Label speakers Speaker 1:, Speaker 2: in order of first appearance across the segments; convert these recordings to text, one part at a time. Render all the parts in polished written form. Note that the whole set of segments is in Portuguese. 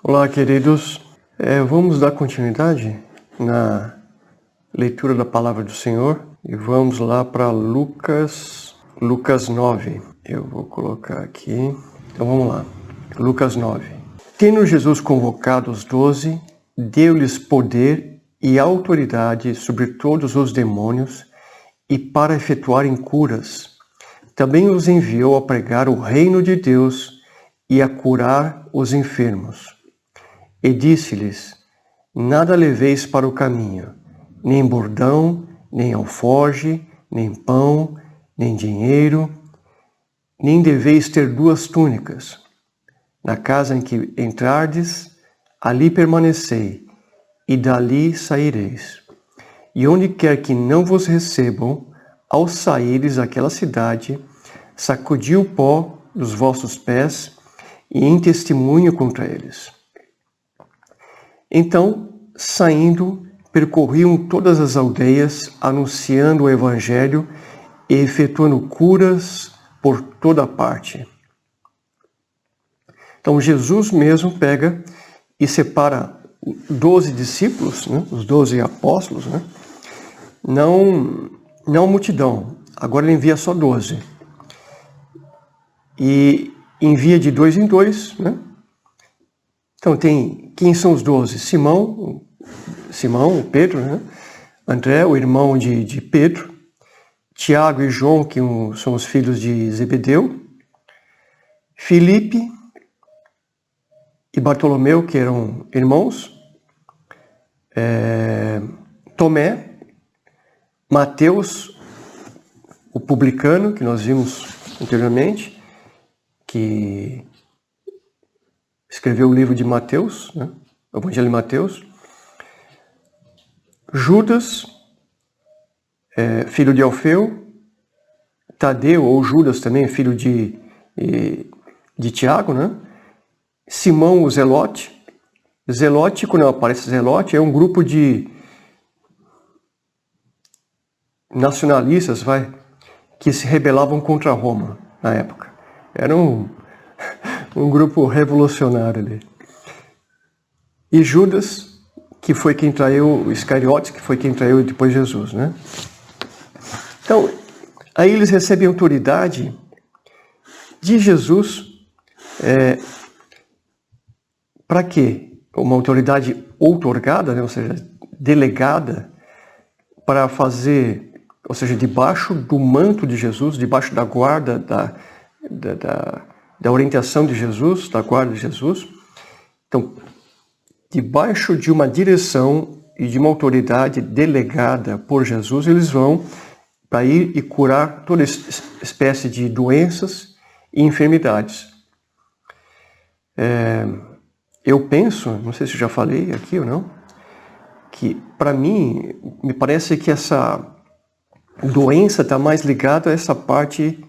Speaker 1: Olá, queridos. Vamos dar continuidade na leitura da Palavra do Senhor e vamos lá para Lucas 9. Eu vou colocar aqui. Então vamos lá. Lucas 9. Tendo Jesus convocado os 12, deu-lhes poder e autoridade sobre todos os demônios e para efetuarem curas. Também os enviou a pregar o reino de Deus e a curar os enfermos. E disse-lhes: nada leveis para o caminho, nem bordão, nem alforge, nem pão, nem dinheiro, nem deveis ter 2 túnicas. Na casa em que entrardes, ali permanecei, e dali saireis. E onde quer que não vos recebam, ao saíres daquela cidade, sacudi o pó dos vossos pés, e em testemunho contra eles. Então, saindo, percorriam todas as aldeias, anunciando o Evangelho e efetuando curas por toda parte. Então, Jesus mesmo pega e separa 12 discípulos, né? Os 12 apóstolos, né? Não multidão, agora ele envia só 12. E envia de 2 em 2, né? Então quem são os 12? Simão, o Pedro, né? André, o irmão de Pedro, Tiago e João, que são os filhos de Zebedeu, Filipe e Bartolomeu, que eram irmãos, Tomé, Mateus, o publicano, que nós vimos anteriormente, que escreveu o livro de Mateus, né? O Evangelho de Mateus. Judas, filho de Alfeu. Tadeu, ou Judas também, filho de Tiago, né? Simão, o Zelote. Zelote, quando aparece Zelote, é um grupo de nacionalistas, que se rebelavam contra Roma na época. Era um grupo revolucionário ali. E Judas, que foi quem traiu, Iscariotes, que foi quem traiu depois Jesus, né? Então, aí eles recebem autoridade de Jesus. Para quê? Uma autoridade outorgada, né? Ou seja, delegada, para fazer, ou seja, debaixo do manto de Jesus, debaixo da guarda, da orientação de Jesus, da guarda de Jesus. Então, debaixo de uma direção e de uma autoridade delegada por Jesus, eles vão para ir e curar toda espécie de doenças e enfermidades. Eu penso, não sei se eu já falei aqui ou não, que para mim, me parece que essa doença está mais ligada a essa parte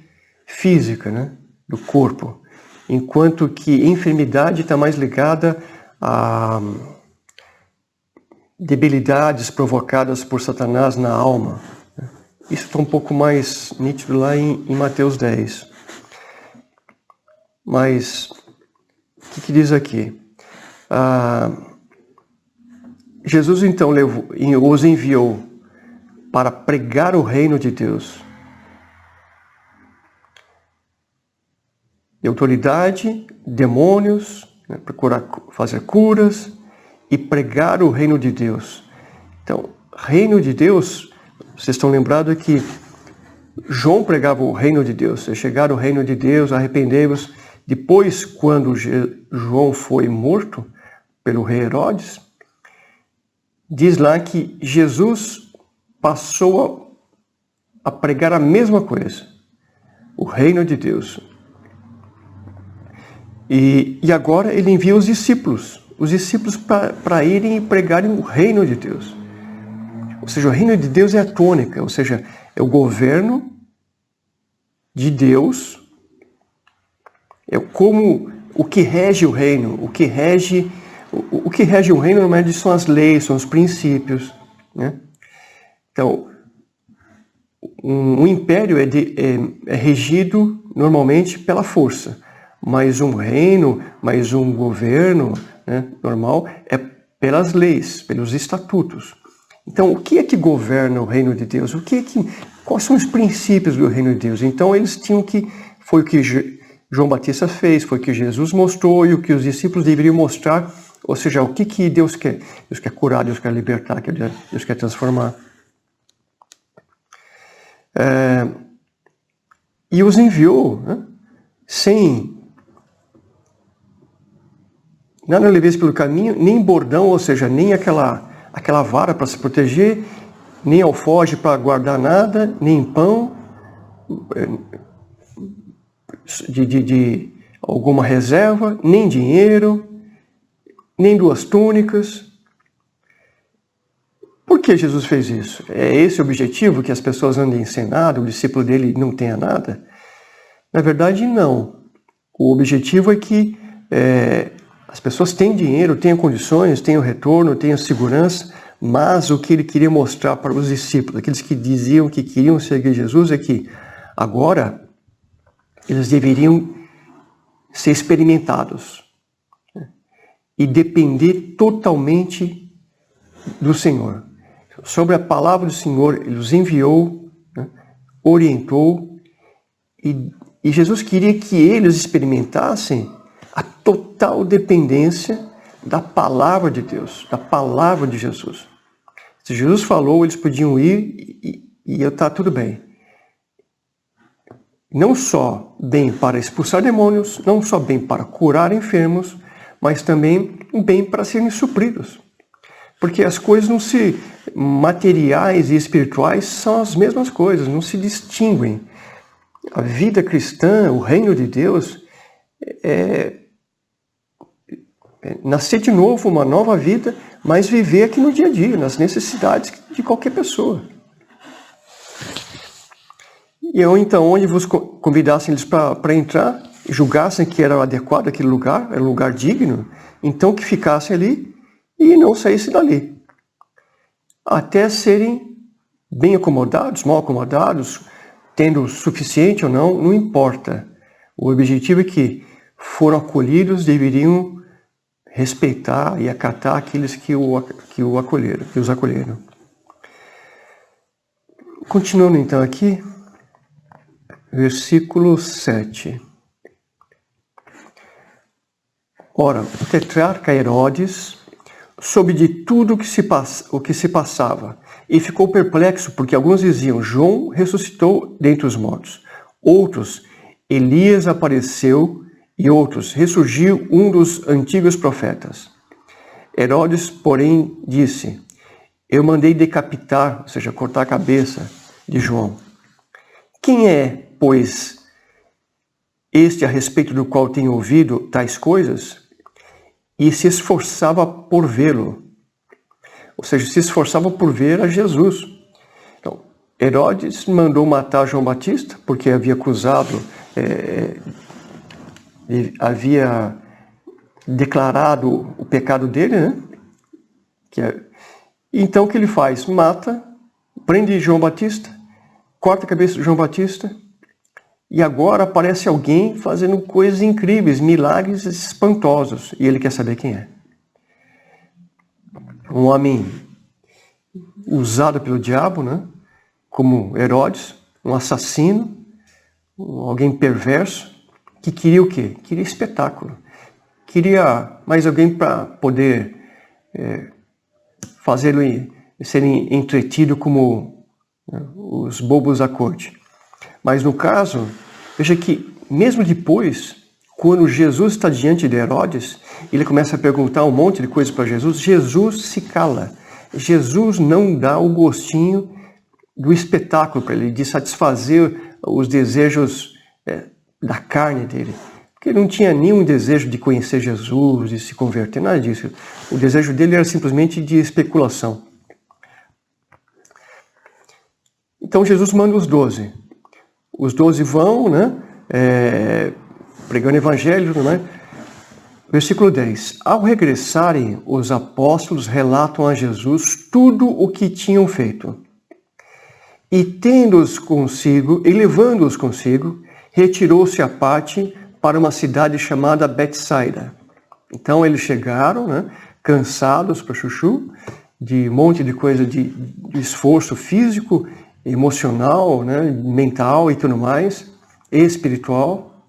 Speaker 1: física, né, do corpo, enquanto que enfermidade está mais ligada a debilidades provocadas por Satanás na alma. Isso está um pouco mais nítido lá em Mateus 10. Mas, o que diz aqui? Jesus então os enviou para pregar o reino de Deus. De autoridade, demônios, né, procurar fazer curas e pregar o reino de Deus. Então, reino de Deus, vocês estão lembrados que João pregava o reino de Deus. Chegar o reino de Deus, arrependei-vos. Depois, quando João foi morto pelo rei Herodes, diz lá que Jesus passou a pregar a mesma coisa, o reino de Deus. E agora ele envia os discípulos para irem e pregarem o reino de Deus. Ou seja, o reino de Deus é a tônica, ou seja, é o governo de Deus, é como o que rege o reino, o que rege o reino normalmente são as leis, são os princípios, né? Então, um império é regido normalmente pela força. Mas um reino, mais um governo, né, normal, é pelas leis, pelos estatutos. Então, o que é que governa o reino de Deus? Quais são os princípios do reino de Deus? Então, eles tinham que... Foi o que João Batista fez, foi o que Jesus mostrou e o que os discípulos deveriam mostrar. Ou seja, o que Deus quer? Deus quer curar, Deus quer libertar, Deus quer transformar. E os enviou, né, sem nada levez pelo caminho, nem bordão, ou seja, nem aquela vara para se proteger, nem alforje para guardar nada, nem pão de alguma reserva, nem dinheiro, nem 2 túnicas. Por que Jesus fez isso? É esse o objetivo, que as pessoas andem sem nada, o discípulo dele não tenha nada? Na verdade, não. O objetivo é que as pessoas têm dinheiro, tenham condições, tenham retorno, tenham segurança, mas o que ele queria mostrar para os discípulos, aqueles que diziam que queriam seguir Jesus, é que agora eles deveriam ser experimentados, né, e depender totalmente do Senhor. Sobre a palavra do Senhor, ele os enviou, né, orientou, e Jesus queria que eles experimentassem a total dependência da palavra de Deus, da palavra de Jesus. Se Jesus falou, eles podiam ir e estar tudo bem. Não só bem para expulsar demônios, não só bem para curar enfermos, mas também bem para serem supridos. Porque as coisas não se... materiais e espirituais são as mesmas coisas, não se distinguem. A vida cristã, o reino de Deus, é nascer de novo, uma nova vida, mas viver aqui no dia a dia, nas necessidades de qualquer pessoa. E eu, então, onde vos convidassem eles para entrar, julgassem que era adequado aquele lugar, era um lugar digno, então que ficassem ali e não saíssem dali. Até serem bem acomodados, mal acomodados, tendo o suficiente ou não, não importa. O objetivo é que foram acolhidos, deveriam respeitar e acatar aqueles que os acolheram. Continuando então aqui, versículo 7. Ora, o tetrarca Herodes soube de tudo o que se passava e ficou perplexo, porque alguns diziam: João ressuscitou dentre os mortos. Outros, Elias apareceu, e outros, ressurgiu um dos antigos profetas. Herodes, porém, disse: eu mandei decapitar, ou seja, cortar a cabeça de João. Quem é, pois, este a respeito do qual tenho ouvido tais coisas? E se esforçava por vê-lo. Ou seja, se esforçava por ver a Jesus. Então, Herodes mandou matar João Batista, porque havia acusado, havia declarado o pecado dele, né? Então o que ele faz? Mata, prende João Batista, corta a cabeça de João Batista, e agora aparece alguém fazendo coisas incríveis, milagres espantosos, e ele quer saber quem é. Um homem usado pelo diabo, né? Como Herodes, um assassino, alguém perverso, que queria o quê? Queria espetáculo. Queria mais alguém para poder fazê-lo ser entretido como, né, os bobos da corte. Mas no caso, veja que mesmo depois, quando Jesus está diante de Herodes, ele começa a perguntar um monte de coisas para Jesus, Jesus se cala. Jesus não dá o gostinho do espetáculo para ele, de satisfazer os desejos da carne dele. Porque ele não tinha nenhum desejo de conhecer Jesus, de se converter, nada disso. O desejo dele era simplesmente de especulação. Então Jesus manda os 12. Os 12 vão, né, pregando o evangelho, né? Versículo 10. Ao regressarem, os apóstolos relatam a Jesus tudo o que tinham feito. E tendo-os consigo, e levando-os consigo, retirou-se à parte para uma cidade chamada Betsaida. Então eles chegaram, né, cansados para chuchu, de um monte de coisa de esforço físico, emocional, né, mental e tudo mais, e espiritual,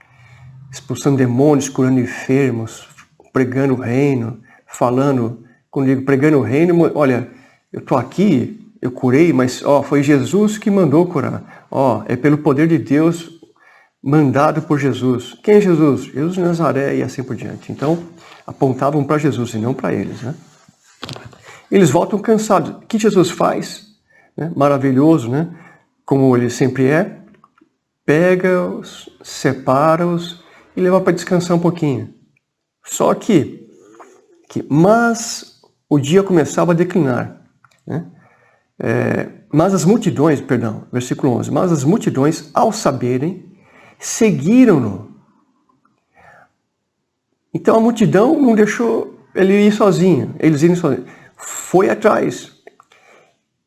Speaker 1: expulsando demônios, curando enfermos, pregando o reino, falando, quando eu digo pregando o reino, olha, eu estou aqui, eu curei, mas foi Jesus que mandou curar. É pelo poder de Deus mandado por Jesus. Quem é Jesus? Jesus de Nazaré e assim por diante. Então, apontavam para Jesus e não para eles, né? Eles voltam cansados. O que Jesus faz? Né? Maravilhoso, né? Como ele sempre é. Pega-os, separa-os e leva para descansar um pouquinho. Só mas o dia começava a declinar, né? Mas as multidões, versículo 11, mas as multidões, ao saberem, seguiram-no. Então a multidão não deixou ele ir sozinho, eles irem sozinhos. Foi atrás.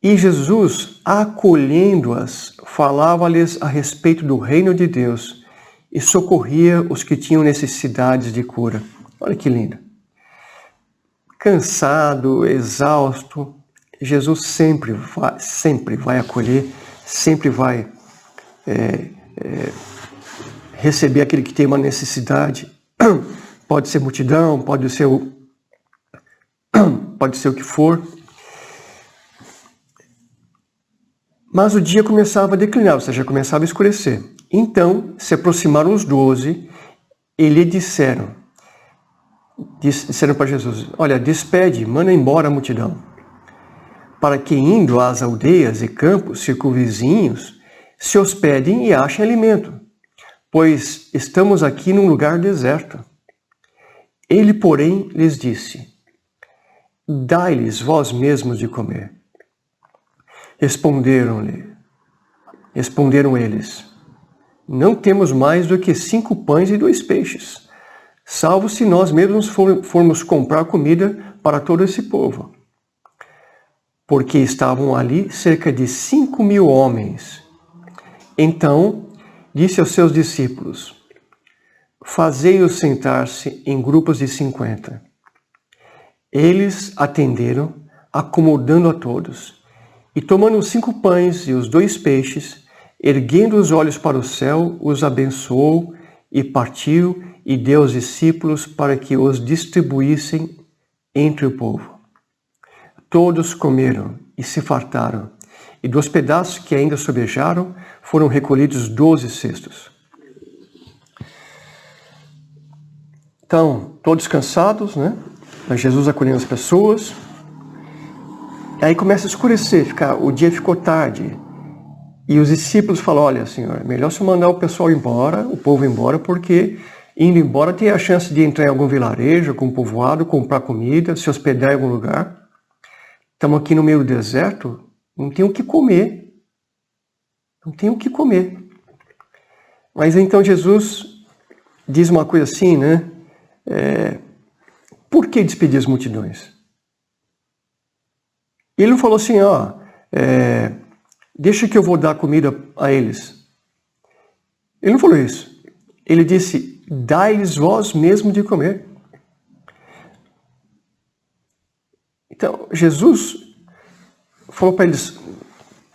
Speaker 1: E Jesus, acolhendo-as, falava-lhes a respeito do reino de Deus e socorria os que tinham necessidades de cura. Olha que lindo. Cansado, exausto, Jesus sempre vai acolher, sempre vai receber aquele que tem uma necessidade. Pode ser multidão, pode ser o que for. Mas o dia começava a declinar, ou seja, começava a escurecer. Então se aproximaram os 12 e lhe disseram para Jesus, olha, despede, manda embora a multidão, para que indo às aldeias e campos circunvizinhos, se hospedem e achem alimento, pois estamos aqui num lugar deserto. Ele, porém, lhes disse, dai-lhes vós mesmos de comer. Responderam eles, não temos mais do que 5 pães e 2 peixes, salvo se nós mesmos formos comprar comida para todo esse povo. Porque estavam ali cerca de 5.000 homens. Então disse aos seus discípulos, fazei-os sentar-se em grupos de 50. Eles atenderam, acomodando a todos, e tomando os 5 pães e os 2 peixes, erguendo os olhos para o céu, os abençoou e partiu e deu aos discípulos para que os distribuíssem entre o povo. Todos comeram e se fartaram, e dos pedaços que ainda sobejaram foram recolhidos 12 cestos. Então, todos cansados, né? Jesus acolhendo as pessoas. Aí começa a escurecer, o dia ficou tarde. E os discípulos falam, olha, Senhor, melhor se mandar o pessoal embora, o povo embora, porque indo embora tem a chance de entrar em algum vilarejo, algum povoado, comprar comida, se hospedar em algum lugar. Estamos aqui no meio do deserto, não tem o que comer. Não tem o que comer. Mas então Jesus diz uma coisa assim, né? Por que despedir as multidões? Ele não falou assim, deixa que eu vou dar comida a eles. Ele não falou isso. Ele disse, dai-lhes vós mesmo de comer. Então, Jesus falou para eles,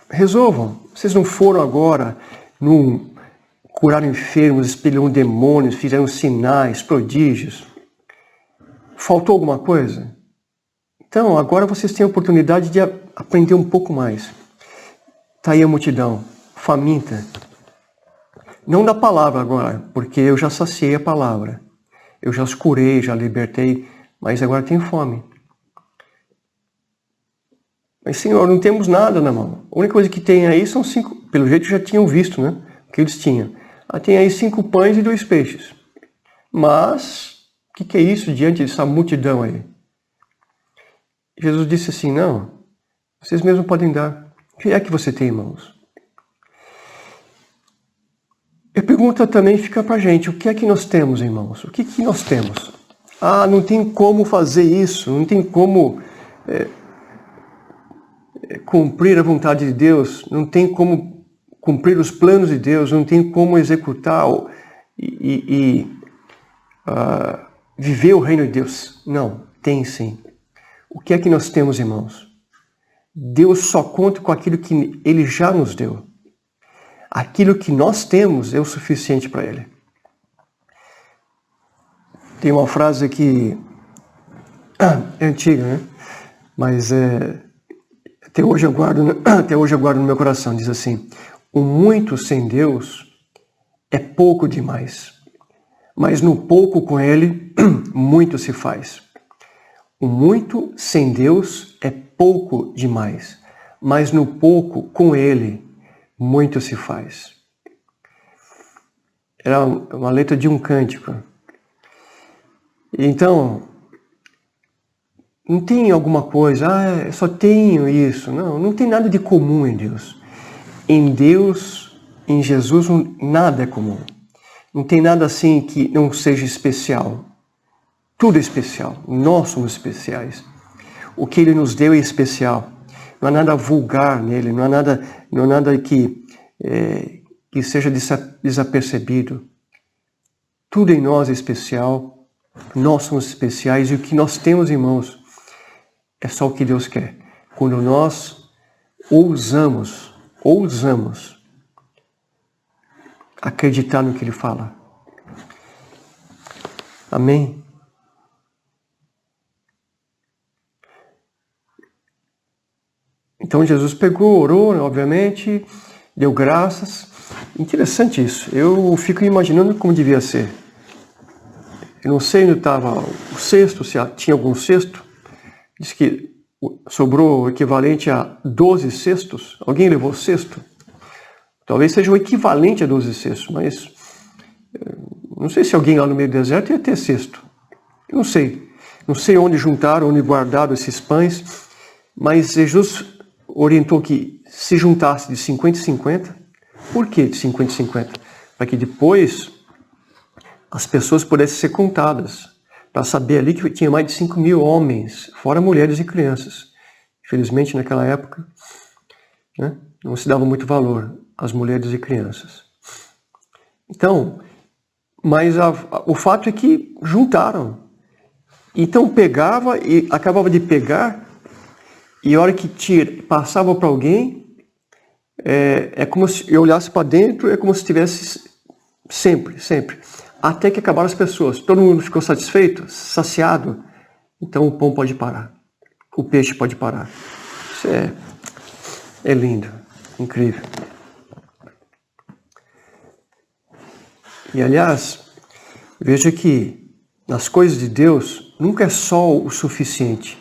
Speaker 1: resolvam. Vocês não foram agora, curaram enfermos, expeliram demônios, fizeram sinais, prodígios. Faltou alguma coisa? Então, agora vocês têm a oportunidade de aprender um pouco mais. Está aí a multidão, faminta. Não da palavra agora, porque eu já saciei a palavra. Eu já os curei, já libertei, mas agora tem fome. Mas, Senhor, não temos nada na mão. A única coisa que tem aí são 5, pelo jeito já tinham visto, né? O que eles tinham. Tem aí 5 pães e 2 peixes. Mas, o que é isso diante dessa multidão aí? Jesus disse assim, não, vocês mesmos podem dar. O que é que você tem em mãos? A pergunta também fica para a gente, o que é que nós temos em mãos? O que nós temos? Não tem como fazer isso, não tem como cumprir a vontade de Deus, não tem como cumprir os planos de Deus, não tem como executar viver o reino de Deus. Não, tem sim. O que é que nós temos, irmãos? Deus só conta com aquilo que Ele já nos deu. Aquilo que nós temos é o suficiente para Ele. Tem uma frase que é antiga, né? Mas até hoje eu guardo no meu coração. Diz assim: o muito sem Deus é pouco demais, mas no pouco com Ele, muito se faz. O muito sem Deus é pouco demais, mas no pouco com Ele, muito se faz. Era uma letra de um cântico. Então, não tem alguma coisa, eu só tenho isso. Não tem nada de comum em Deus. Em Deus, em Jesus, nada é comum. Não tem nada assim que não seja especial. Tudo é especial. Nós somos especiais. O que Ele nos deu é especial. Não há nada vulgar nele, não há nada que seja desapercebido. Tudo em nós é especial. Nós somos especiais e o que nós temos, irmãos, é só o que Deus quer. Quando nós ousamos acreditar no que Ele fala. Amém? Então Jesus pegou, orou, obviamente, deu graças. Interessante isso. Eu fico imaginando como devia ser. Eu não sei onde estava o cesto, se tinha algum cesto. Diz que sobrou o equivalente a 12 cestos. Alguém levou o cesto? Talvez seja o equivalente a 12 cestos, mas não sei se alguém lá no meio do deserto ia ter cesto. Eu não sei. Não sei onde juntaram, onde guardaram esses pães, mas Jesus orientou que se juntasse de 50 e 50. Por que de 50 e 50? Para que depois as pessoas pudessem ser contadas, para saber ali que tinha mais de 5.000 homens, fora mulheres e crianças. Infelizmente, naquela época, né, não se dava muito valor às mulheres e crianças. Então, mas o fato é que juntaram. Então pegava e acabava de pegar, e a hora que passava para alguém, é como se eu olhasse para dentro, é como se tivesse sempre. Até que acabaram as pessoas. Todo mundo ficou satisfeito, saciado. Então o pão pode parar. O peixe pode parar. Isso é lindo, incrível. E aliás, veja que nas coisas de Deus nunca é só o suficiente.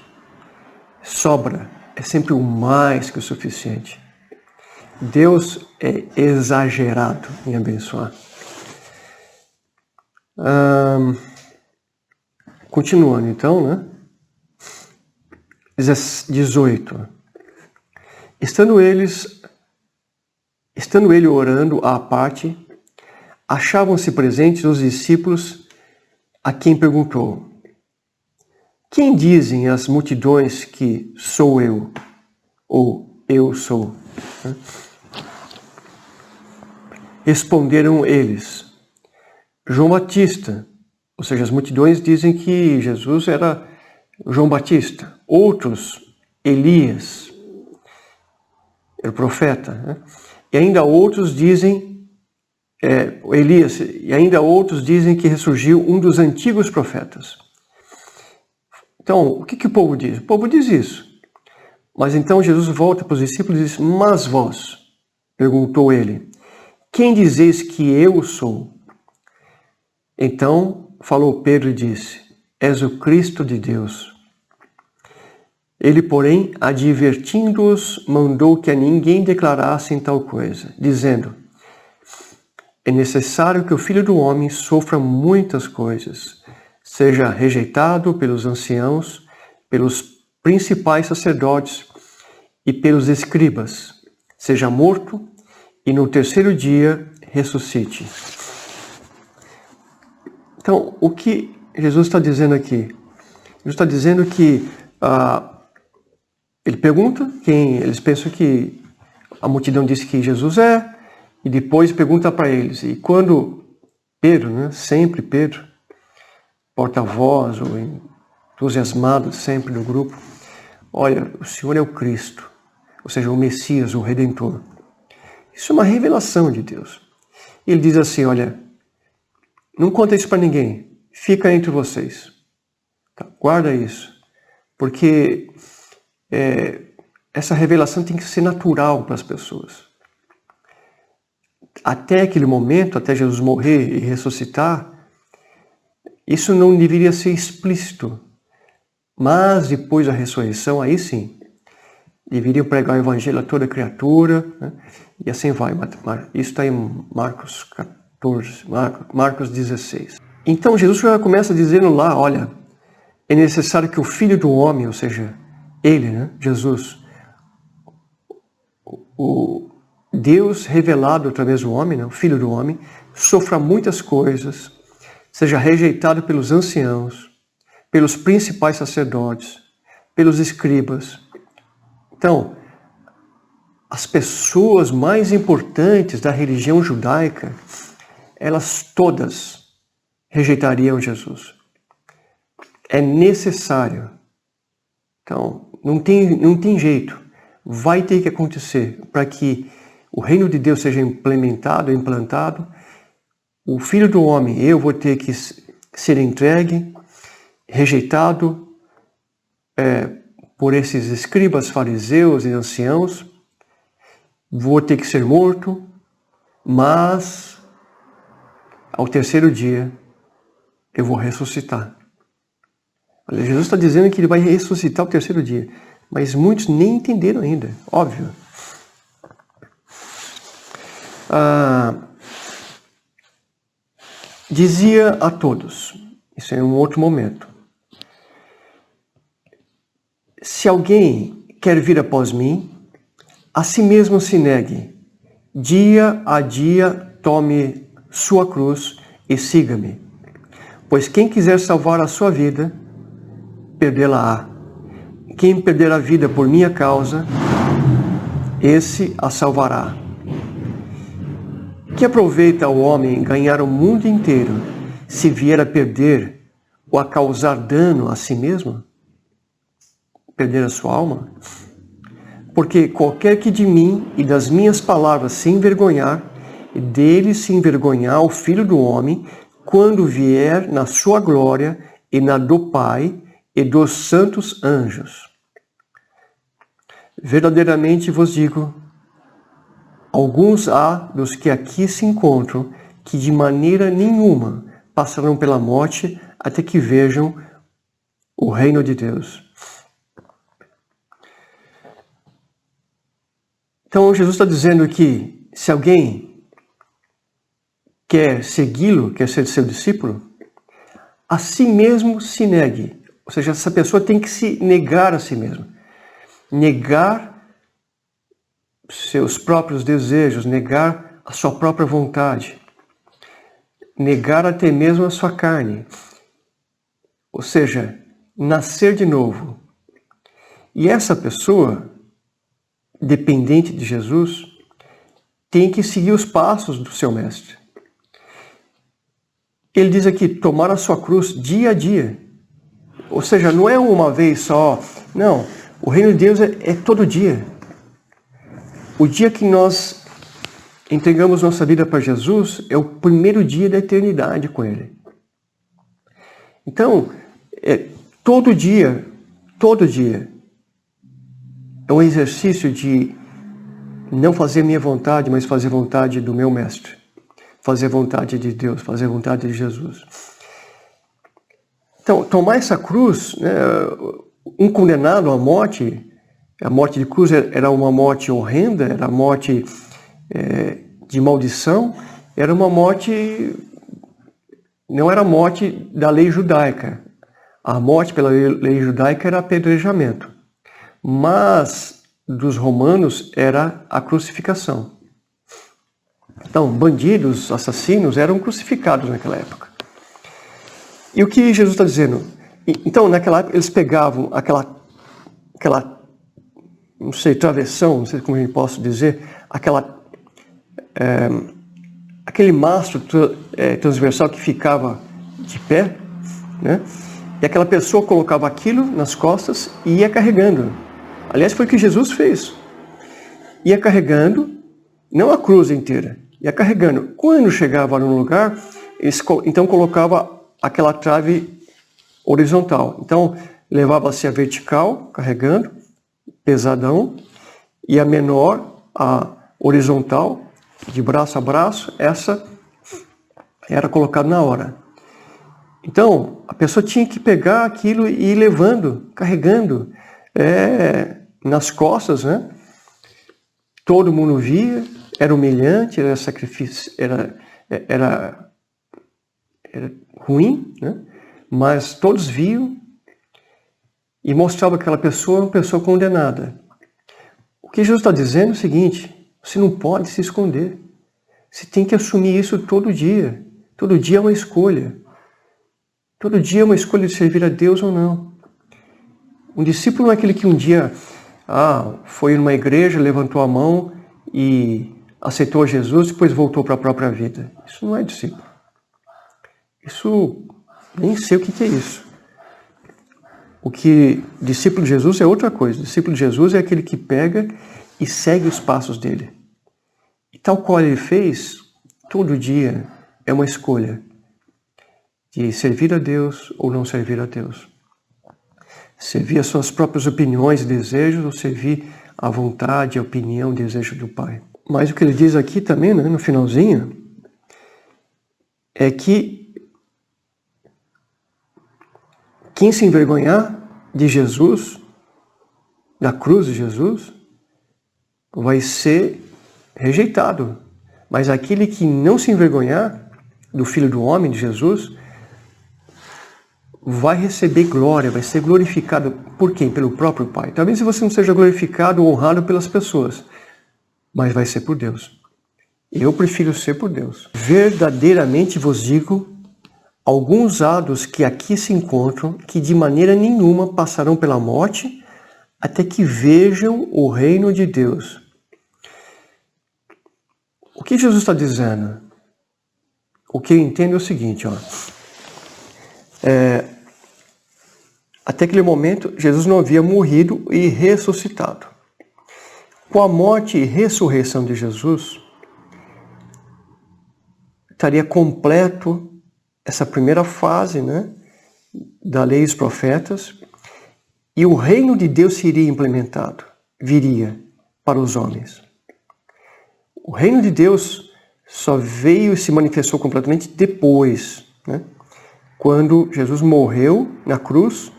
Speaker 1: Sobra. É sempre o mais que o suficiente. Deus é exagerado em abençoar. Continuando então, né? 18. Estando ele orando à parte, achavam-se presentes os discípulos, a quem perguntou: quem dizem as multidões que sou eu? Ou eu sou? Responderam eles: João Batista. Ou seja, as multidões dizem que Jesus era João Batista. Outros, Elias, era o profeta. Né? E ainda outros dizem, Elias, e ainda outros dizem que ressurgiu um dos antigos profetas. Então, o que o povo diz? O povo diz isso. Mas então Jesus volta para os discípulos e diz: mas vós, perguntou ele, quem dizeis que eu sou? Então falou Pedro e disse: és o Cristo de Deus. Ele, porém, advertindo-os, mandou que a ninguém declarassem tal coisa, dizendo: é necessário que o Filho do Homem sofra muitas coisas, seja rejeitado pelos anciãos, pelos principais sacerdotes e pelos escribas, seja morto e no terceiro dia ressuscite. Então, o que Jesus está dizendo aqui? Jesus está dizendo que ele pergunta quem eles pensam que a multidão disse que Jesus é, e depois pergunta para eles. E quando Pedro, né, sempre Pedro, porta-voz ou entusiasmado sempre no grupo. Olha, o Senhor é o Cristo, ou seja, o Messias, o Redentor. Isso é uma revelação de Deus. Ele diz assim, olha, não conta isso para ninguém, fica entre vocês. Tá? Guarda isso, porque essa revelação tem que ser natural para as pessoas. Até aquele momento, até Jesus morrer e ressuscitar, isso não deveria ser explícito. Mas depois da ressurreição, aí sim, deveriam pregar o evangelho a toda criatura, né? E assim vai. Isso está em Marcos 14, Marcos 16. Então Jesus já começa dizendo lá, olha, é necessário que o Filho do Homem, ou seja, ele, né, Jesus, o Deus revelado através do homem, né, o Filho do Homem, sofra muitas coisas, seja rejeitado pelos anciãos, pelos principais sacerdotes, pelos escribas. Então, as pessoas mais importantes da religião judaica, elas todas rejeitariam Jesus. É necessário. Então, não tem jeito. Vai ter que acontecer para que o reino de Deus seja implementado, implantado. O Filho do Homem, eu vou ter que ser entregue, rejeitado por esses escribas, fariseus e anciãos. Vou ter que ser morto, mas ao terceiro dia eu vou ressuscitar. Olha, Jesus está dizendo que ele vai ressuscitar ao terceiro dia, mas muitos nem entenderam ainda, óbvio. Dizia a todos, isso é um outro momento, se alguém quer vir após mim, a si mesmo se negue, dia a dia tome sua cruz e siga-me. Pois quem quiser salvar a sua vida, perdê-la-á. Quem perder a vida por minha causa, esse a salvará. Que aproveita o homem ganhar o mundo inteiro, se vier a perder ou a causar dano a si mesmo? Perder a sua alma? Porque qualquer que de mim e das minhas palavras se envergonhar, dele se envergonhar o Filho do Homem, quando vier na sua glória e na do Pai e dos santos anjos. Verdadeiramente vos digo, alguns há dos que aqui se encontram que de maneira nenhuma passarão pela morte até que vejam o reino de Deus. Então Jesus está dizendo que se alguém quer segui-lo, quer ser seu discípulo, a si mesmo se negue. Ou seja, essa pessoa tem que se negar a si mesma. Negar seus próprios desejos, negar a sua própria vontade. Negar até mesmo a sua carne. Ou seja, nascer de novo. E essa pessoa, dependente de Jesus, tem que seguir os passos do seu mestre. Ele diz aqui, tomar a sua cruz dia a dia. Ou seja, não é uma vez só. Não, o reino de Deus é todo dia. O dia que nós entregamos nossa vida para Jesus é o primeiro dia da eternidade com Ele. Então, todo dia, é um exercício de não fazer minha vontade, mas fazer a vontade do meu mestre. Fazer a vontade de Deus, fazer a vontade de Jesus. Então, tomar essa cruz, né, um condenado à morte, a morte de cruz era uma morte horrenda, era a morte de maldição, era uma morte, não era a morte da lei judaica. A morte pela lei judaica era apedrejamento. Mas dos romanos era a crucificação. Então, bandidos, assassinos eram crucificados naquela época. E o que Jesus está dizendo? Então, naquela época, eles pegavam aquela não sei, travessão, não sei como eu posso dizer, aquele mastro transversal que ficava de pé, né? E aquela pessoa colocava aquilo nas costas e ia carregando. Aliás, foi o que Jesus fez. Ia carregando, não a cruz inteira, ia carregando. Quando chegava num lugar, então colocava aquela trave horizontal. Então, levava-se a vertical, carregando, pesadão, e a menor, a horizontal, de braço a braço, essa era colocada na hora. Então, a pessoa tinha que pegar aquilo e ir levando, carregando, nas costas, né? Todo mundo via, era humilhante, era sacrifício, era ruim, né? Mas todos viam e mostrava aquela pessoa uma pessoa condenada. O que Jesus está dizendo é o seguinte: você não pode se esconder. Você tem que assumir isso todo dia. Todo dia é uma escolha. Todo dia é uma escolha de servir a Deus ou não. Um discípulo não é aquele que um dia foi numa igreja, levantou a mão e aceitou Jesus e depois voltou para a própria vida. Isso não é discípulo. Isso, nem sei o que é isso. O que discípulo de Jesus é outra coisa. Discípulo de Jesus é aquele que pega e segue os passos dele. E tal qual ele fez, todo dia é uma escolha de servir a Deus ou não servir a Deus. Servir as suas próprias opiniões e desejos ou servir a vontade, a opinião, o desejo do Pai. Mas o que ele diz aqui também, né, no finalzinho, é que quem se envergonhar de Jesus, da cruz de Jesus, vai ser rejeitado. Mas aquele que não se envergonhar do Filho do Homem, de Jesus, vai receber glória, vai ser glorificado por quem? Pelo próprio Pai. Talvez você não seja glorificado ou honrado pelas pessoas, mas vai ser por Deus. Eu prefiro ser por Deus. Verdadeiramente vos digo, alguns há dos que aqui se encontram, que de maneira nenhuma passarão pela morte, até que vejam o reino de Deus. O que Jesus está dizendo? O que eu entendo é o seguinte, até aquele momento, Jesus não havia morrido e ressuscitado. Com a morte e ressurreição de Jesus, estaria completo essa primeira fase, né, da lei e dos profetas, e o reino de Deus seria implementado, viria para os homens. O reino de Deus só veio e se manifestou completamente depois, né, quando Jesus morreu na cruz,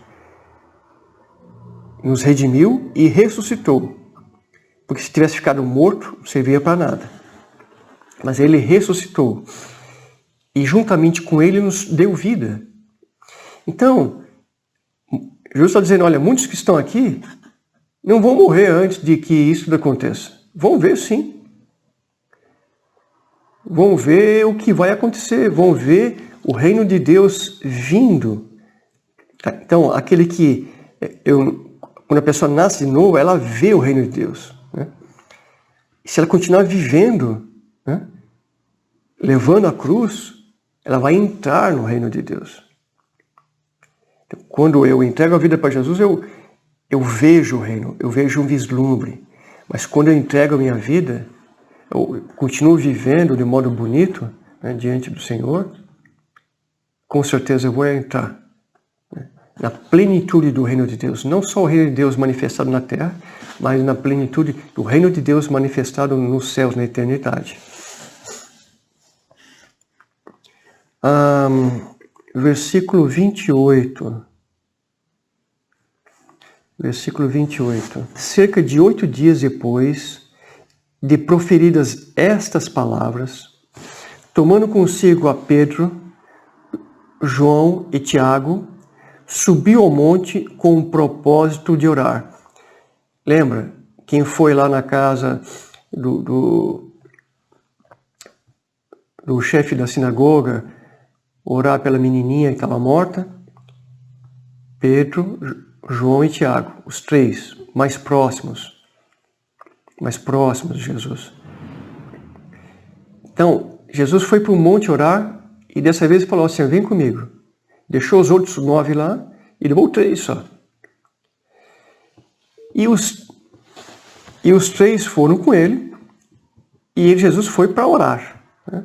Speaker 1: nos redimiu e ressuscitou. Porque se tivesse ficado morto, não servia para nada. Mas ele ressuscitou. E juntamente com ele nos deu vida. Então, Jesus está dizendo, olha, muitos que estão aqui não vão morrer antes de que isso aconteça. Vão ver sim. Vão ver o que vai acontecer. Vão ver o reino de Deus vindo. Então, aquele que... Quando a pessoa nasce de novo, ela vê o reino de Deus. Né? E se ela continuar vivendo, né, levando a cruz, ela vai entrar no reino de Deus. Então, quando eu entrego a vida para Jesus, eu vejo o reino, eu vejo um vislumbre. Mas quando eu entrego a minha vida, eu continuo vivendo de modo bonito, né, diante do Senhor, com certeza eu vou entrar na plenitude do reino de Deus. Não só o reino de Deus manifestado na terra, mas na plenitude do reino de Deus manifestado nos céus, na eternidade. Versículo 28. Versículo 28. Cerca de 8 dias depois de proferidas estas palavras, tomando consigo a Pedro, João e Tiago, subiu ao monte com o propósito de orar. Lembra? Quem foi lá na casa do chefe da sinagoga orar pela menininha que estava morta? Pedro, João e Tiago, os três mais próximos de Jesus. Então, Jesus foi para o monte orar e dessa vez falou assim, vem comigo. Deixou os outros 9 lá e levou 3 só. E os 3 foram com ele e Jesus foi para orar. Né?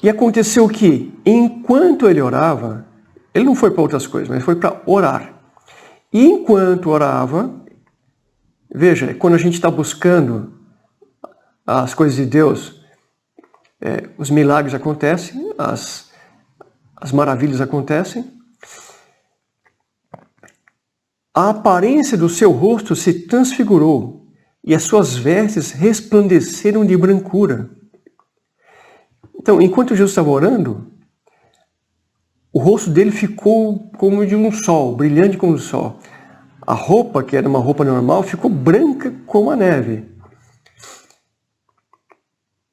Speaker 1: E aconteceu que, enquanto ele orava, ele não foi para outras coisas, mas foi para orar. E enquanto orava, veja, quando a gente está buscando as coisas de Deus, os milagres acontecem, as maravilhas acontecem. A aparência do seu rosto se transfigurou e as suas vestes resplandeceram de brancura. Então, enquanto Jesus estava orando, o rosto dele ficou como de um sol, brilhante como o sol. A roupa, que era uma roupa normal, ficou branca como a neve.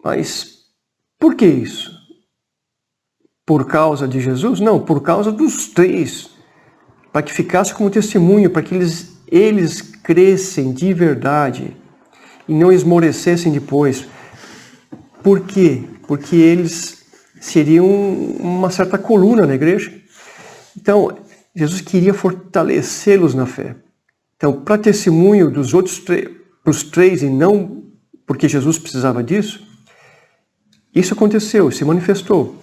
Speaker 1: Mas por que isso? Por causa de Jesus? Não, por causa dos 3. Para que ficasse como testemunho, para que eles crescem de verdade e não esmorecessem depois. Por quê? Porque eles seriam uma certa coluna na igreja. Então, Jesus queria fortalecê-los na fé. Então, para testemunho dos outros para os 3 e não porque Jesus precisava disso, isso aconteceu, se manifestou.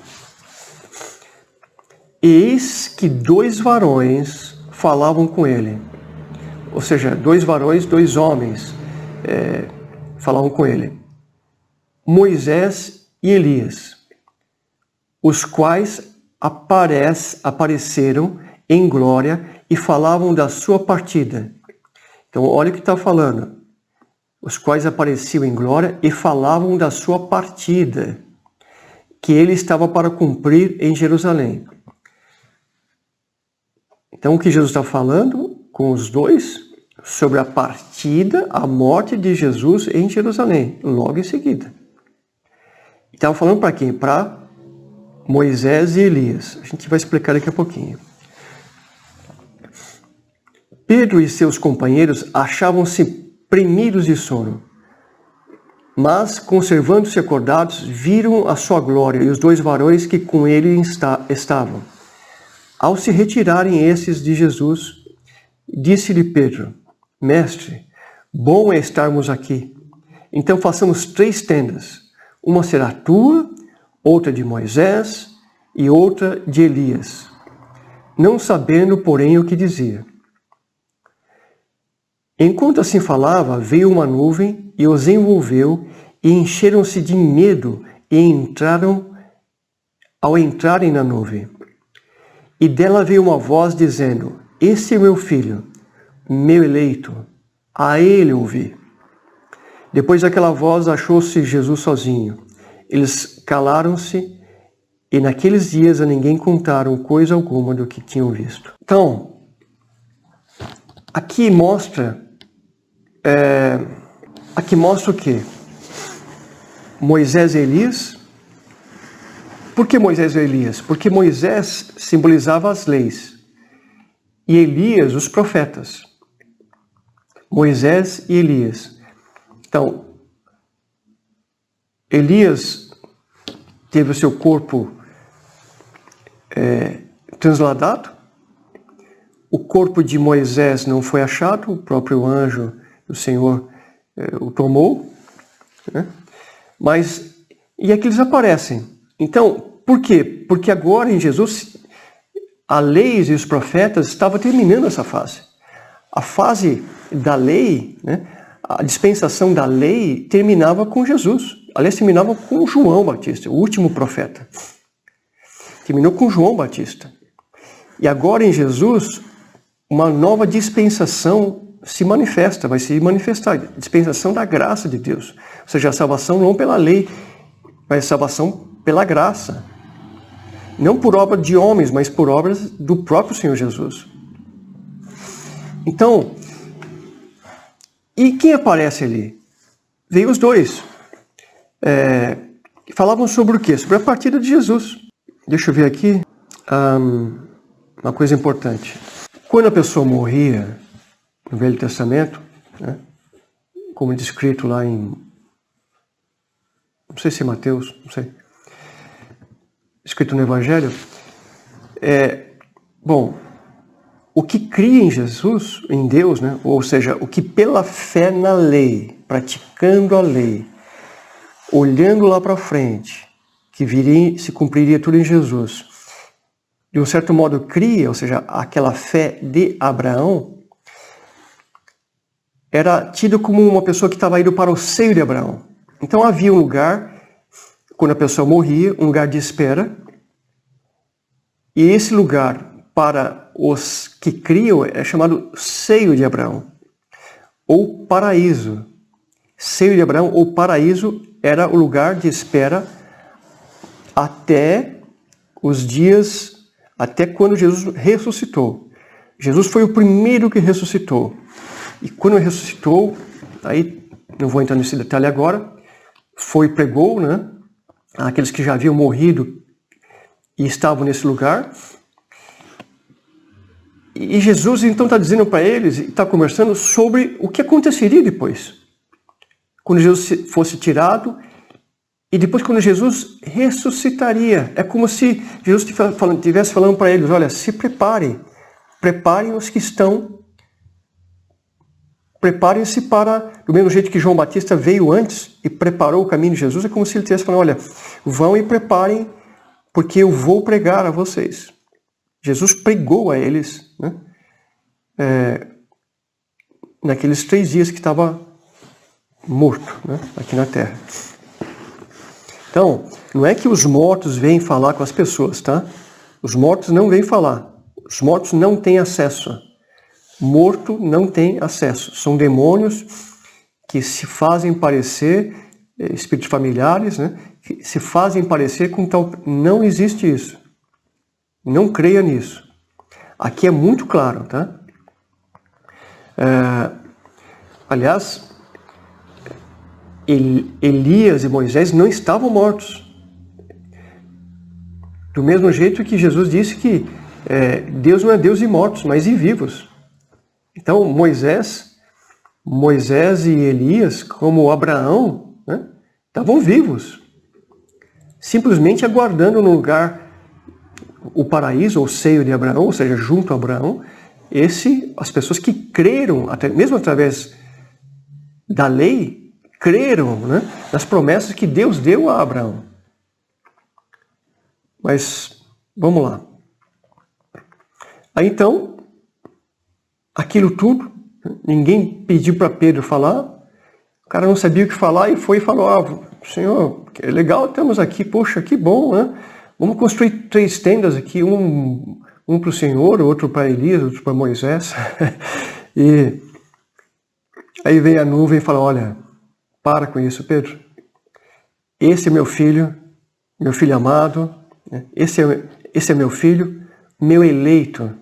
Speaker 1: Eis que 2 varões falavam com ele. Ou seja, 2 varões, 2 homens falavam com ele. Moisés e Elias, os quais apareceram em glória e falavam da sua partida. Então, olha o que está falando. Os quais apareciam em glória e falavam da sua partida, que ele estava para cumprir em Jerusalém. Então, o que Jesus está falando com os 2? Sobre a partida, a morte de Jesus em Jerusalém, logo em seguida. Estava falando para quem? Para Moisés e Elias. A gente vai explicar daqui a pouquinho. Pedro e seus companheiros achavam-se premidos de sono, mas, conservando-se acordados, viram a sua glória e os 2 varões que com ele estavam. Ao se retirarem esses de Jesus, disse-lhe Pedro: Mestre, bom é estarmos aqui. Então façamos 3 tendas. Uma será tua, outra de Moisés e outra de Elias. Não sabendo, porém, o que dizia. Enquanto assim falava, veio uma nuvem e os envolveu e encheram-se de medo e entraram ao entrarem na nuvem. E dela veio uma voz dizendo: Este é meu filho, meu eleito, a ele ouvi. Depois daquela voz achou-se Jesus sozinho. Eles calaram-se e naqueles dias a ninguém contaram coisa alguma do que tinham visto. Então, aqui mostra o quê? Moisés e Elias. Por que Moisés e Elias? Porque Moisés simbolizava as leis e Elias os profetas. Moisés e Elias. Então, Elias teve o seu corpo transladado. O corpo de Moisés não foi achado, o próprio anjo do Senhor o tomou. Né? E aqui eles aparecem. Então, por quê? Porque agora em Jesus, a lei e os profetas estavam terminando essa fase. A fase da lei, né? A dispensação da lei terminava com Jesus. Aliás, terminava com João Batista, o último profeta. Terminou com João Batista. E agora em Jesus, uma nova dispensação vai se manifestar. Dispensação da graça de Deus. Ou seja, a salvação não pela lei, mas a salvação pela graça. Não por obra de homens, mas por obras do próprio Senhor Jesus. Então, e quem aparece ali? Veio os 2. Falavam sobre o quê? Sobre a partida de Jesus. Deixa eu ver aqui uma coisa importante. Quando a pessoa morria no Velho Testamento, né, como descrito lá em, não sei se é Mateus, não sei, escrito no Evangelho, Bom, o que cria em Jesus, em Deus, né? Ou seja, o que pela fé na lei, praticando a lei, olhando lá para frente, que viria, se cumpriria tudo em Jesus, de um certo modo cria, ou seja, aquela fé de Abraão, era tido como uma pessoa que estava indo para o seio de Abraão. Então havia um lugar, quando a pessoa morria, um lugar de espera, e esse lugar para os que criam é chamado seio de Abraão, ou paraíso. Seio de Abraão ou paraíso era o lugar de espera até os dias, até quando Jesus ressuscitou. Jesus foi o primeiro que ressuscitou. E quando ele ressuscitou, aí não vou entrar nesse detalhe agora, pregou, né, aqueles que já haviam morrido e estavam nesse lugar. E Jesus então está dizendo para eles, está conversando sobre o que aconteceria depois. Quando Jesus fosse tirado e depois quando Jesus ressuscitaria. É como se Jesus estivesse falando para eles, olha, se preparem. Preparem os que estão. Preparem-se para, do mesmo jeito que João Batista veio antes e preparou o caminho de Jesus, é como se ele estivesse falando, olha, vão e preparem, porque eu vou pregar a vocês. Jesus pregou a eles, né? Naqueles 3 dias que estava morto, né? Aqui na terra. Então, não é que os mortos vêm falar com as pessoas, tá? Os mortos não vêm falar. Os mortos não têm acesso. Morto não tem acesso. São demônios que se fazem parecer, espíritos familiares, né? Que se fazem parecer com tal... Não existe isso. Não creia nisso. Aqui é muito claro, tá? Aliás, Elias e Moisés não estavam mortos. Do mesmo jeito que Jesus disse que Deus não é Deus de mortos, mas de vivos. Então, Moisés e Elias, como Abraão, né, estavam vivos. Simplesmente aguardando no lugar, o paraíso, ou seio de Abraão, ou seja, junto a Abraão, as pessoas que creram, até mesmo através da lei, creram, né, nas promessas que Deus deu a Abraão. Mas, vamos lá. Aí então, aquilo tudo, ninguém pediu para Pedro falar, o cara não sabia o que falar e foi e falou, Senhor, é legal, estamos aqui, poxa, que bom, né? Vamos construir 3 tendas aqui, um para o Senhor, outro para Elias, outro para Moisés. E aí vem a nuvem e fala, olha, para com isso, Pedro. Esse é meu filho amado, esse é meu filho, meu eleito.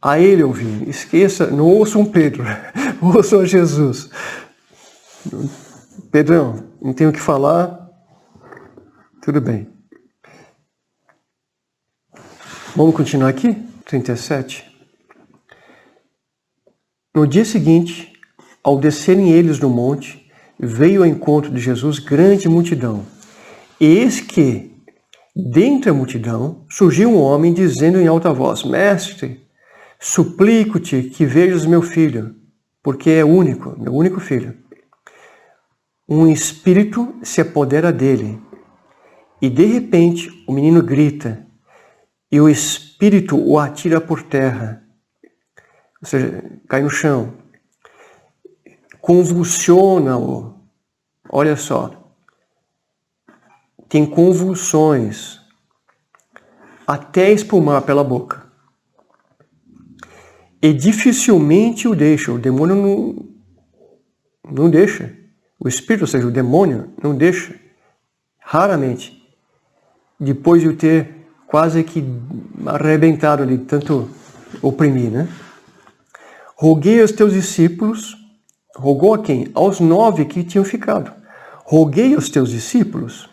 Speaker 1: A ele ouvir. Esqueça, não ouçam Pedro, ouçam Jesus. Pedrão, não tenho o que falar, tudo bem. Vamos continuar aqui? 37. No dia seguinte, ao descerem eles do monte, veio ao encontro de Jesus grande multidão. E eis que, dentre a multidão, surgiu um homem dizendo em alta voz, Mestre, suplico-te que vejas meu filho, porque é único, meu único filho. Um espírito se apodera dele, e de repente o menino grita, e o espírito o atira por terra, ou seja, cai no chão, convulsiona-o, olha só, tem convulsões, até espumar pela boca. E dificilmente o deixa, o demônio não deixa, o espírito, ou seja, o demônio não deixa, raramente, depois de o ter quase que arrebentado ali, tanto oprimir, né? Roguei aos teus discípulos, rogou a quem? Aos 9 que tinham ficado. Roguei aos teus discípulos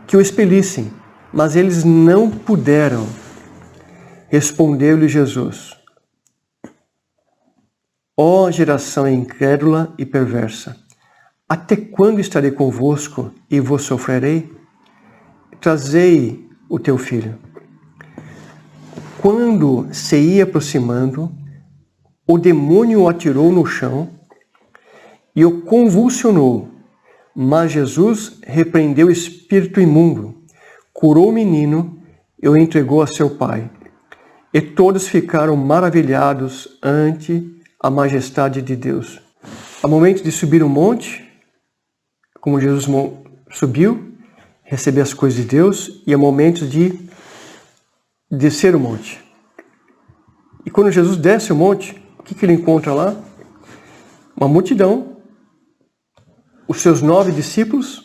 Speaker 1: que o expelissem, mas eles não puderam. Respondeu-lhe Jesus, ó geração incrédula e perversa, até quando estarei convosco e vos sofrerei? Trazei o teu filho. quando se ia aproximando, o demônio o atirou no chão e o convulsionou. Mas Jesus repreendeu o espírito imundo, curou o menino e o entregou a seu pai. E todos ficaram maravilhados ante a majestade de Deus. Ao momento de subir o monte, como Jesus subiu, receber as coisas de Deus, e ao momento de descer o monte. E quando Jesus desce o monte, o que ele encontra lá? Uma multidão, os seus 9 discípulos,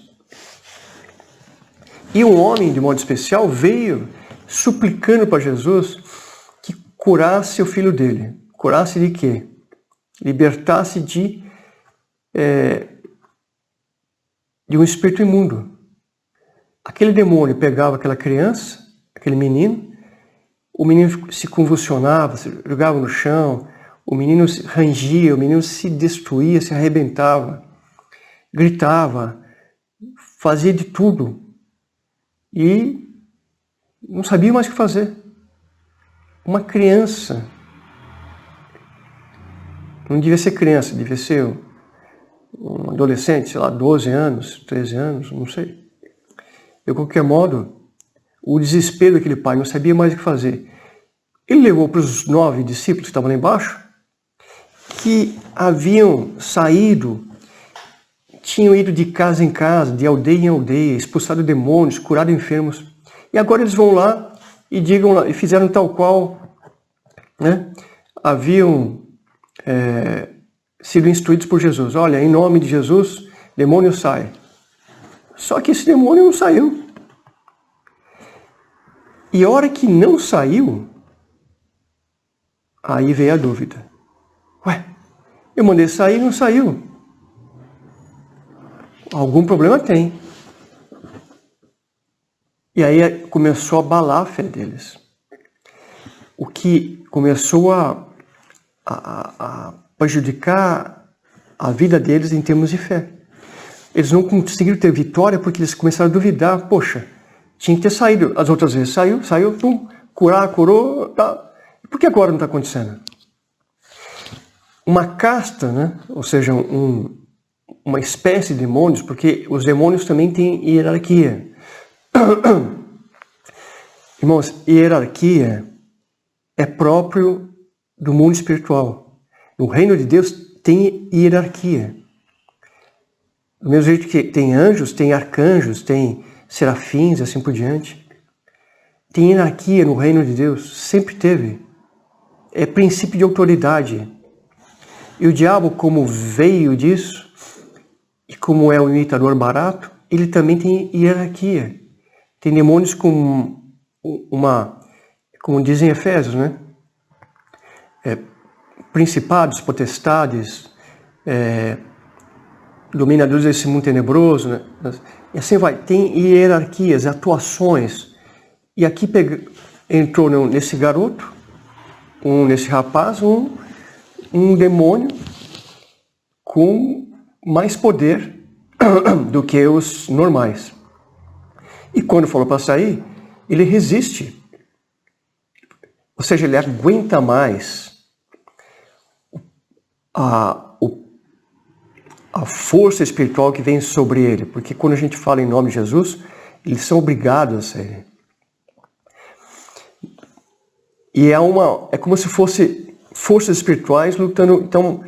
Speaker 1: e um homem, de modo especial, veio suplicando para Jesus que curasse o filho dele. Curasse de quê? Libertasse de um espírito imundo. Aquele demônio pegava aquela criança, aquele menino, o menino se convulsionava, se jogava no chão, o menino se rangia, o menino se destruía, se arrebentava, gritava, fazia de tudo e não sabia mais o que fazer. Uma criança, não devia ser criança, devia ser um adolescente, sei lá, 12 anos, 13 anos, não sei. De qualquer modo, o desespero daquele pai, não sabia mais o que fazer. Ele levou para os 9 discípulos que estavam lá embaixo, que haviam saído, tinham ido de casa em casa, de aldeia em aldeia, expulsado demônios, curado enfermos. E agora eles vão lá e digam lá, e fizeram tal qual, né? Haviam sido instruídos por Jesus. Olha, em nome de Jesus, demônio sai. Só que esse demônio não saiu. E a hora que não saiu, aí veio a dúvida. Ué, eu mandei sair e não saiu. Algum problema tem. E aí começou a abalar a fé deles. O que começou a prejudicar a vida deles em termos de fé. Eles não conseguiram ter vitória porque eles começaram a duvidar. Poxa, tinha que ter saído. As outras vezes saiu, pum, curou, tá. Por que agora não está acontecendo? Uma casta, né? Ou seja, uma espécie de demônios, porque os demônios também têm hierarquia. Irmãos, hierarquia é próprio do mundo espiritual. No reino de Deus tem hierarquia. Do mesmo jeito que tem anjos, tem arcanjos, tem serafins e assim por diante. Tem hierarquia no reino de Deus, sempre teve. É princípio de autoridade. E o diabo, como veio disso, e como é um imitador barato, ele também tem hierarquia. Tem demônios com como dizem Efésios, né? Principados, potestades, dominadores desse mundo tenebroso, né? E assim vai. Tem hierarquias, atuações. E aqui entrou nesse garoto, nesse rapaz, um demônio com mais poder do que os normais. E quando falou para sair, ele resiste. Ou seja, ele aguenta mais a força espiritual que vem sobre ele. Porque quando a gente fala em nome de Jesus, eles são obrigados a sair. E é como se fosse forças espirituais lutando. Então,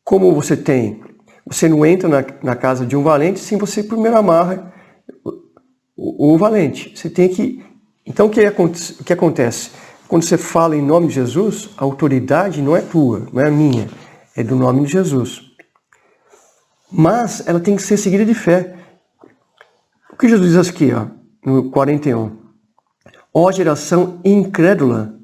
Speaker 1: como você não entra na casa de um valente sem você primeiro amarra o valente. Você tem que... Então, o que acontece? Quando você fala em nome de Jesus, a autoridade não é tua, não é minha, é do nome de Jesus. Mas ela tem que ser seguida de fé. O que Jesus diz aqui, ó, no 41? Ó geração incrédula.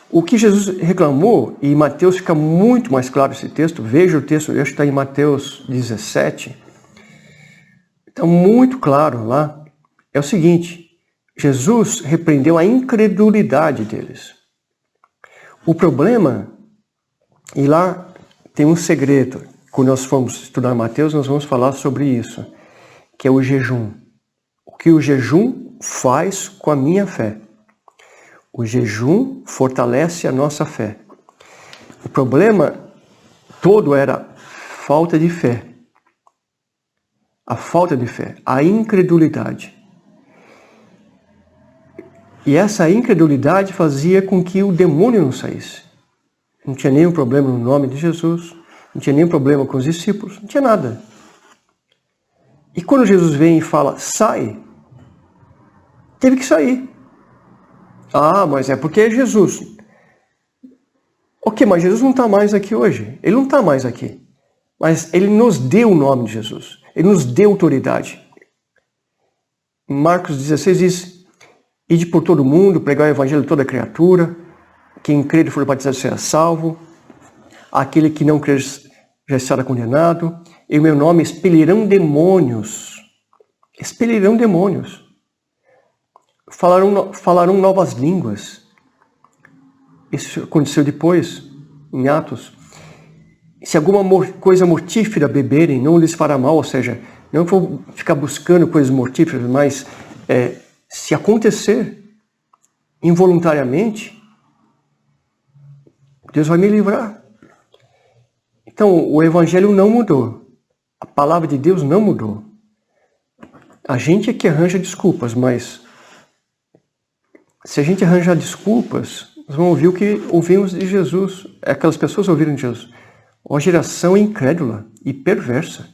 Speaker 1: O que Jesus reclamou, e em Mateus fica muito mais claro esse texto, veja o texto, eu acho que está em Mateus 17, está muito claro lá, é o seguinte, Jesus repreendeu a incredulidade deles. O problema, e lá tem um segredo, quando nós formos estudar Mateus, nós vamos falar sobre isso, que é o jejum. O que o jejum faz com a minha fé. O jejum fortalece a nossa fé. O problema todo era falta de fé. A falta de fé, a incredulidade. E essa incredulidade fazia com que o demônio não saísse. Não tinha nenhum problema no nome de Jesus, não tinha nenhum problema com os discípulos, não tinha nada. E quando Jesus vem e fala, sai, teve que sair. Ah, mas é porque é Jesus. Ok, mas Jesus não está mais aqui hoje. Ele não está mais aqui. Mas ele nos deu o nome de Jesus. Ele nos deu autoridade. Marcos 16 diz, ide por todo mundo, pregar o evangelho a toda criatura. Quem crer e for batizado será salvo. Aquele que não crer já será condenado. Em meu nome expelirão demônios. Expelirão demônios. Falarão novas línguas. Isso aconteceu depois, em Atos. Se alguma coisa mortífera beberem, não lhes fará mal, ou seja, não vou ficar buscando coisas mortíferas, mas se acontecer involuntariamente, Deus vai me livrar. Então, o Evangelho não mudou. A palavra de Deus não mudou. A gente é que arranja desculpas, mas se a gente arranjar desculpas, nós vamos ouvir o que ouvimos de Jesus. Aquelas pessoas ouviram de Jesus. Uma geração incrédula e perversa.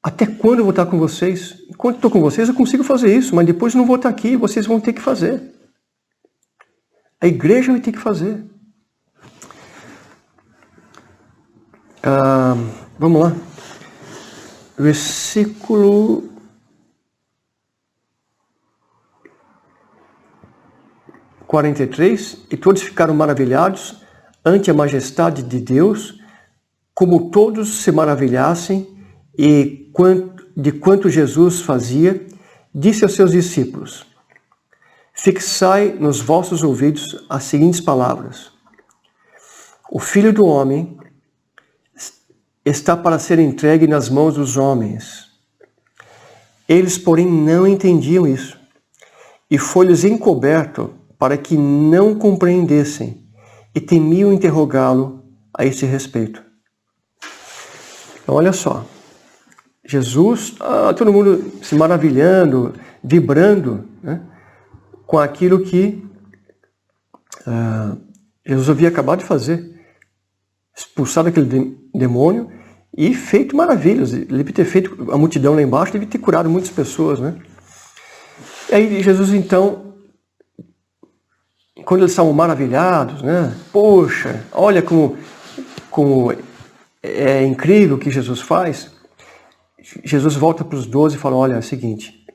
Speaker 1: Até quando eu vou estar com vocês? Enquanto estou com vocês, eu consigo fazer isso, mas depois eu não vou estar aqui e vocês vão ter que fazer. A igreja vai ter que fazer. Vamos lá. Versículo 43. E todos ficaram maravilhados ante a majestade de Deus, como todos se maravilhassem de quanto Jesus fazia, disse aos seus discípulos, fixai nos vossos ouvidos as seguintes palavras. O Filho do Homem está para ser entregue nas mãos dos homens. Eles, porém, não entendiam isso, e foi-lhes encoberto para que não compreendessem, e temiam interrogá-lo a esse respeito. Então, olha só. Jesus, todo mundo se maravilhando, vibrando, né, com aquilo que Jesus havia acabado de fazer. Expulsado aquele demônio e feito maravilhas. Ele deve ter feito a multidão lá embaixo, deve ter curado muitas pessoas, né? E aí Jesus, então, quando eles estavam maravilhados, né? Poxa, olha como é incrível o que Jesus faz. Jesus volta para os 12 e fala, olha, é o seguinte,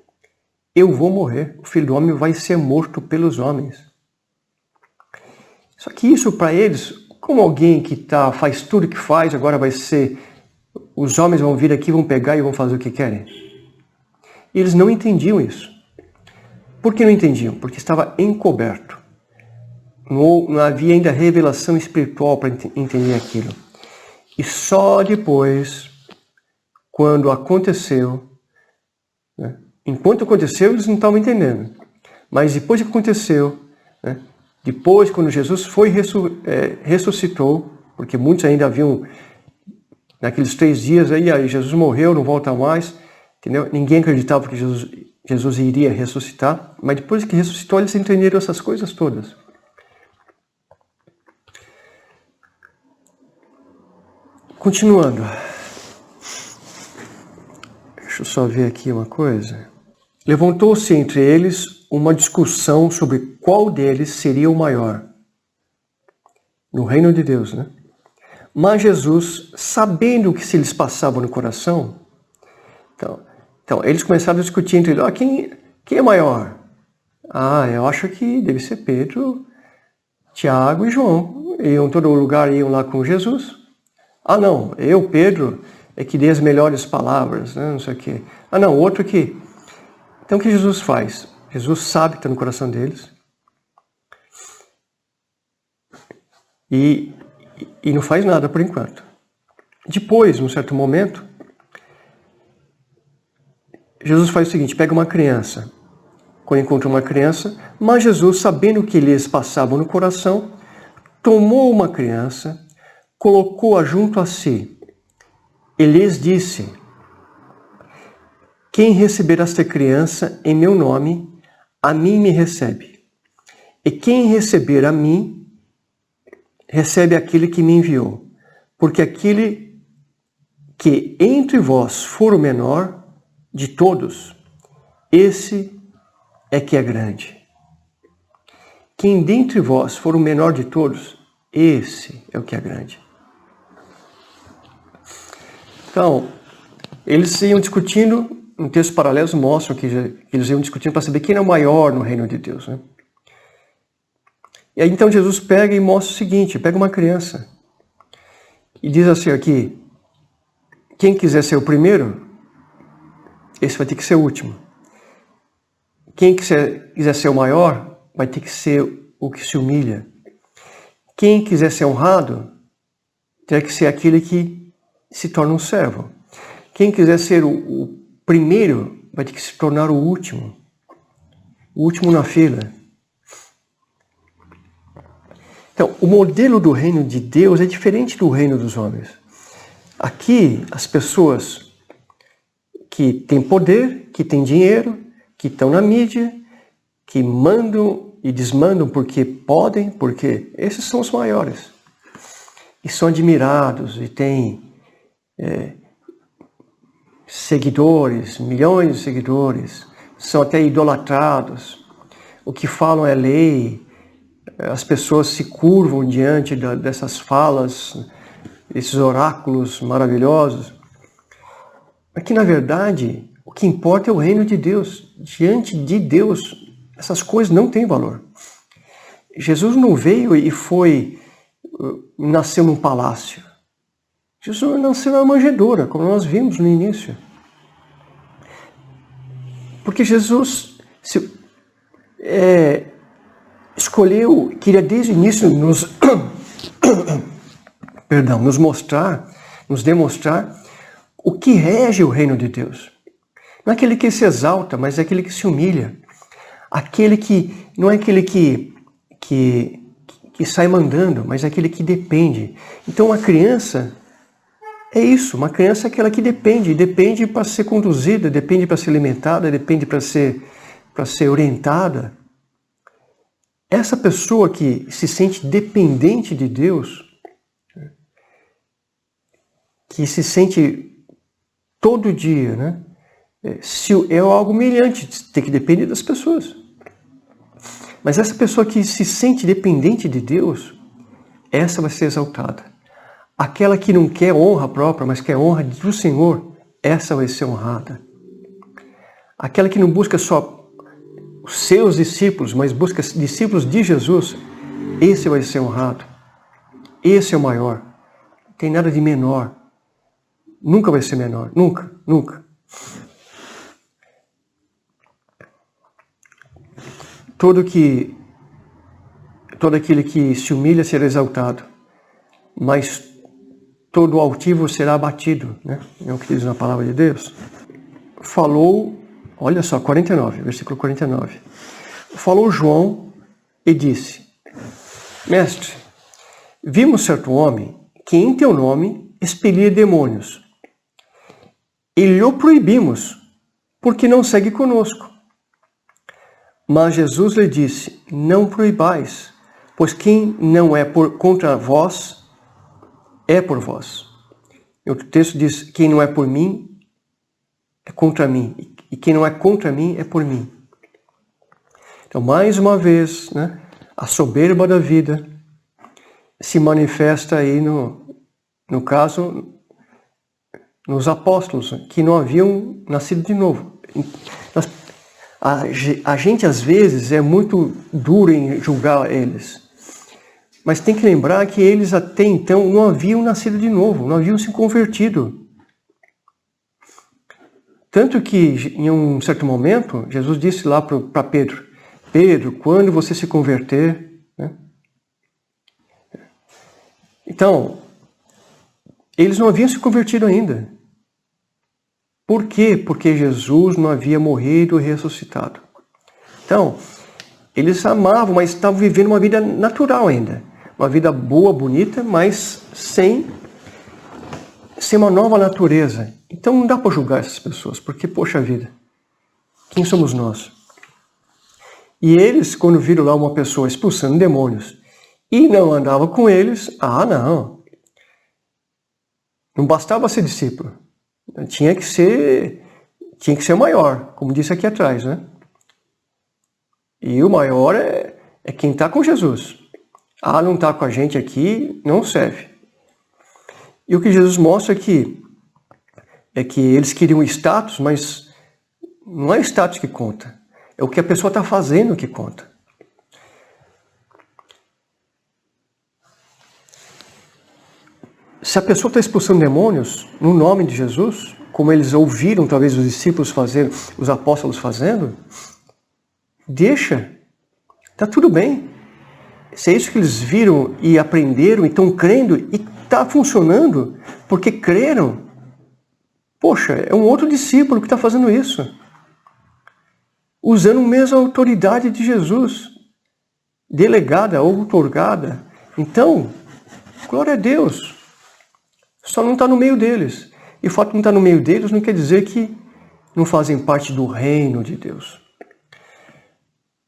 Speaker 1: eu vou morrer, o Filho do Homem vai ser morto pelos homens. Só que isso para eles, como alguém que faz tudo o que faz, agora vai ser, os homens vão vir aqui, vão pegar e vão fazer o que querem. E eles não entendiam isso. Por que não entendiam? Porque estava encoberto. Não havia ainda revelação espiritual para entender aquilo. E só depois, quando aconteceu, né? Enquanto aconteceu, eles não estavam entendendo. Mas depois que aconteceu, né? Depois, quando Jesus ressuscitou, porque muitos ainda haviam, naqueles 3 dias, aí Jesus morreu, não volta mais, entendeu? Ninguém acreditava que Jesus iria ressuscitar, mas depois que ressuscitou, eles entenderam essas coisas todas. Continuando. Deixa eu só ver aqui uma coisa. Levantou-se entre eles uma discussão sobre qual deles seria o maior no reino de Deus, né? Mas Jesus, sabendo o que se lhes passava no coração, então eles começaram a discutir entre eles, quem é maior? Eu acho que deve ser Pedro, Tiago e João. Iam todo lugar, iam lá com Jesus. Não, eu, Pedro, é que dei as melhores palavras, né? Não sei o quê. Não, outro que... Então o que Jesus faz? Jesus sabe que está no coração deles. E não faz nada por enquanto. Depois, num certo momento, Jesus faz o seguinte, pega uma criança. Quando encontra uma criança, mas Jesus, sabendo o que lhes passava no coração, tomou uma criança, colocou-a junto a si, e lhes disse, quem receber esta criança em meu nome, a mim me recebe. E quem receber a mim, recebe aquele que me enviou. Porque aquele que entre vós for o menor de todos, esse é que é grande. Quem dentre vós for o menor de todos, esse é o que é grande. Então, eles iam discutindo, um texto paralelo mostra que eles iam discutindo para saber quem é o maior no reino de Deus, né? E aí então Jesus pega e mostra o seguinte, pega uma criança e diz assim aqui, quem quiser ser o primeiro, esse vai ter que ser o último. Quem quiser ser o maior, vai ter que ser o que se humilha. Quem quiser ser honrado, terá que ser aquele que se torna um servo. Quem quiser ser o primeiro, vai ter que se tornar o último na fila. Então, o modelo do reino de Deus é diferente do reino dos homens. Aqui, as pessoas que têm poder, que têm dinheiro, que estão na mídia, que mandam e desmandam porque podem, porque esses são os maiores. E são admirados e têm seguidores, milhões de seguidores, são até idolatrados. O que falam é lei. As pessoas se curvam diante dessas falas, esses oráculos maravilhosos. Mas que, na verdade, o que importa é o reino de Deus. Diante de Deus, essas coisas não têm valor. Jesus não veio e nasceu num palácio. Jesus nasceu na manjedoura, como nós vimos no início. Porque Jesus escolheu, queria desde o início nos demonstrar o que rege o reino de Deus. Não é aquele que se exalta, mas é aquele que se humilha. Aquele que não é aquele que sai mandando, mas é aquele que depende. Então uma criança é isso, uma criança é aquela que depende para ser conduzida, depende para ser alimentada, depende para ser orientada. Essa pessoa que se sente dependente de Deus, que se sente todo dia, né? É algo humilhante, ter que depender das pessoas. Mas essa pessoa que se sente dependente de Deus, essa vai ser exaltada. Aquela que não quer honra própria, mas quer honra do Senhor, essa vai ser honrada. Aquela que não busca só os seus discípulos, mas busca discípulos de Jesus, esse vai ser honrado. Esse é o maior. Não tem nada de menor. Nunca vai ser menor. Nunca, nunca. Todo aquele que se humilha será exaltado, mas todo altivo será abatido, né? É o que diz na palavra de Deus. Falou, olha só, 49, versículo 49. Falou João e disse, Mestre, vimos certo homem que em teu nome expelia demônios, e lhe proibimos, porque não segue conosco. Mas Jesus lhe disse, não proibais, pois quem não é contra vós, é por vós. E outro texto diz, quem não é por mim, é contra mim. E quem não é contra mim, é por mim. Então, mais uma vez, né, a soberba da vida se manifesta aí, no caso, nos apóstolos, que não haviam nascido de novo. A gente, às vezes, é muito duro em julgar eles. Mas tem que lembrar que eles até então não haviam nascido de novo, não haviam se convertido. Tanto que, em um certo momento, Jesus disse lá para Pedro, Pedro, quando você se converter... Né? Então, eles não haviam se convertido ainda. Por quê? Porque Jesus não havia morrido e ressuscitado. Então, eles amavam, mas estavam vivendo uma vida natural ainda. Uma vida boa, bonita, mas sem uma nova natureza. Então não dá para julgar essas pessoas, porque, poxa vida, quem somos nós? E eles, quando viram lá uma pessoa expulsando demônios e não andava com eles, não bastava ser discípulo. Tinha que ser o maior, como disse aqui atrás, né? E o maior é quem está com Jesus. Não está com a gente aqui, não serve. E o que Jesus mostra aqui é que eles queriam status, mas não é status que conta. É o que a pessoa está fazendo que conta. Se a pessoa está expulsando demônios no nome de Jesus, como eles ouviram talvez os discípulos fazendo, os apóstolos fazendo, deixa, está tudo bem. Se é isso que eles viram e aprenderam e estão crendo e está funcionando porque creram, poxa, é um outro discípulo que está fazendo isso. Usando a mesma autoridade de Jesus, delegada ou outorgada. Então, glória a Deus. Só não está no meio deles. E o fato de não estar no meio deles não quer dizer que não fazem parte do reino de Deus.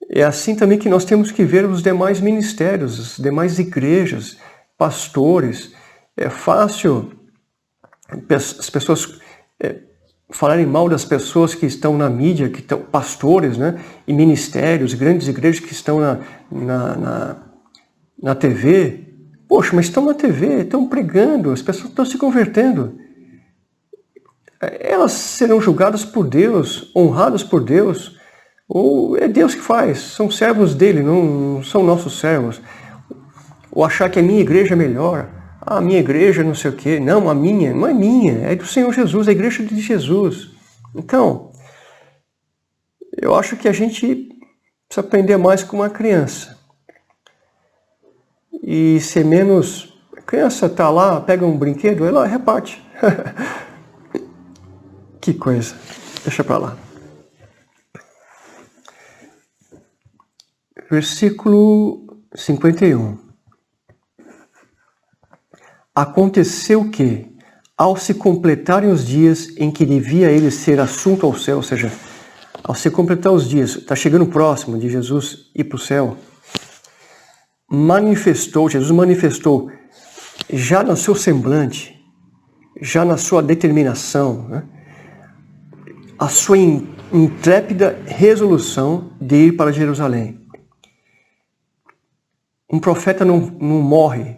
Speaker 1: É assim também que nós temos que ver os demais ministérios, as demais igrejas, pastores. É fácil as pessoas falarem mal das pessoas que estão na mídia, que estão pastores, né? E ministérios, grandes igrejas que estão na TV. Poxa, mas estão na TV, estão pregando, as pessoas estão se convertendo. Elas serão julgadas por Deus, honradas por Deus, ou é Deus que faz, são servos dele, não são nossos servos. Ou achar que a minha igreja é melhor, a minha igreja não sei o quê. Não, a minha, não é minha, é do Senhor Jesus, a igreja de Jesus. Então, eu acho que a gente precisa aprender mais com uma criança. E ser menos... A criança está lá, pega um brinquedo, ela reparte. Que coisa. Deixa para lá. Versículo 51. Aconteceu que, ao se completarem os dias em que devia ele ser assunto ao céu, ou seja, ao se completar os dias, está chegando próximo de Jesus ir para o céu, Jesus manifestou já no seu semblante, já na sua determinação, né, a sua intrépida resolução de ir para Jerusalém. Um profeta não morre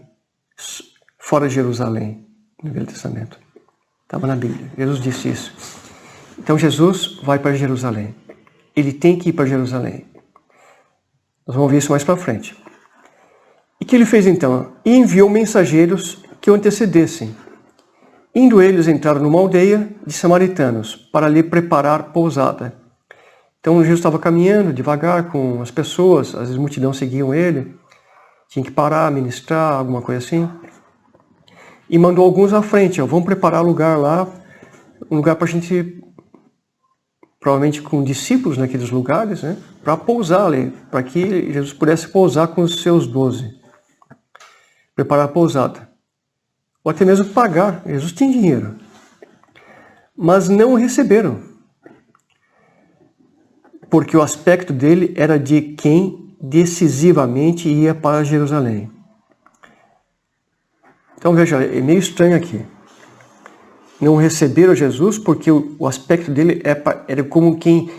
Speaker 1: fora de Jerusalém, no Velho Testamento. Estava na Bíblia, Jesus disse isso. Então Jesus vai para Jerusalém. Ele tem que ir para Jerusalém. Nós vamos ver isso mais para frente. E o que ele fez então? E enviou mensageiros que o antecedessem. Indo eles entraram numa aldeia de samaritanos para lhe preparar pousada. Então Jesus estava caminhando devagar com as pessoas, às vezes multidão seguiam ele, tinha que parar, ministrar, alguma coisa assim. E mandou alguns à frente, vamos preparar lugar lá, um lugar para a gente, provavelmente com discípulos naqueles lugares, né, para pousar ali, para que Jesus pudesse pousar com os seus 12. Preparar a pousada. Ou até mesmo pagar. Jesus tinha dinheiro. Mas não o receberam. Porque o aspecto dele era de quem decisivamente ia para Jerusalém. Então veja, é meio estranho aqui. Não receberam Jesus porque o aspecto dele era como quem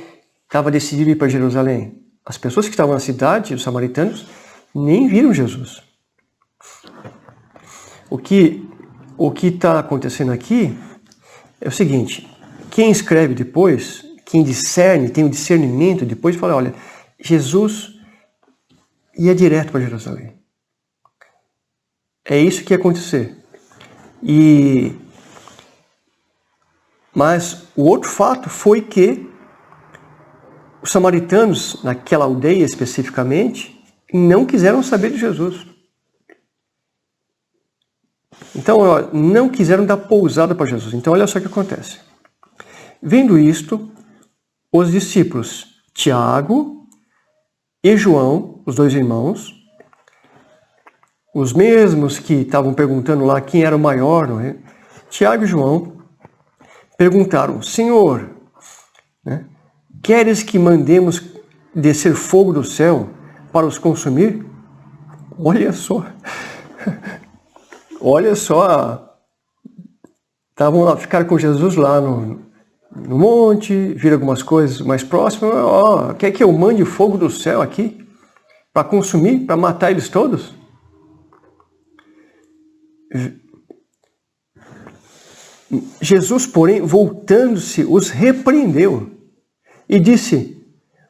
Speaker 1: estava decidido ir para Jerusalém. As pessoas que estavam na cidade, os samaritanos, nem viram Jesus. O que está acontecendo aqui é o seguinte: quem escreve depois, quem discerne, tem o discernimento, depois fala, olha, Jesus ia direto para Jerusalém. É isso que ia acontecer. Mas o outro fato foi que os samaritanos, naquela aldeia especificamente, não quiseram saber de Jesus. Então, não quiseram dar pousada para Jesus. Então, olha só o que acontece. Vendo isto, os discípulos Tiago e João, os dois irmãos, os mesmos que estavam perguntando lá quem era o maior, não é? Tiago e João perguntaram: Senhor, né, queres que mandemos descer fogo do céu para os consumir? Olha só, olha só, estavam lá, ficaram com Jesus lá no monte, viram algumas coisas mais próximas. Ó, quer que eu mande fogo do céu aqui para consumir, para matar eles todos? Jesus, porém, voltando-se, os repreendeu e disse: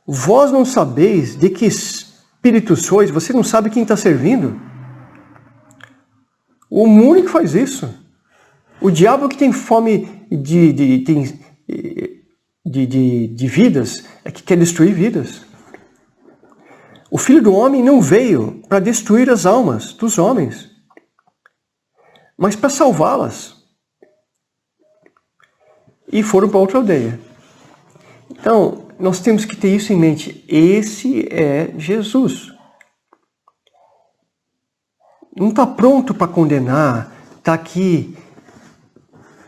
Speaker 1: vós não sabeis de que espírito sois? Você não sabe quem está servindo? O único que faz isso. O diabo que tem fome de vidas, é que quer destruir vidas. O Filho do Homem não veio para destruir as almas dos homens, mas para salvá-las. E foram para outra aldeia. Então, nós temos que ter isso em mente. Esse é Jesus. Não está pronto para condenar, está aqui.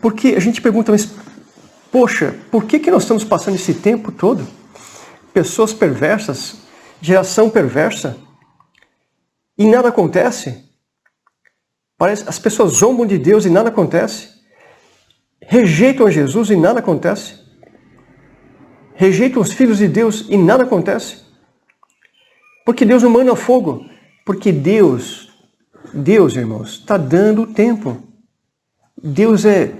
Speaker 1: Porque a gente pergunta, mas, poxa, por que nós estamos passando esse tempo todo? Pessoas perversas, geração perversa, e nada acontece? Parece, as pessoas zombam de Deus e nada acontece. Rejeitam a Jesus e nada acontece. Rejeitam os filhos de Deus e nada acontece. Porque Deus não manda fogo. Porque Deus, irmãos, está dando tempo. Deus é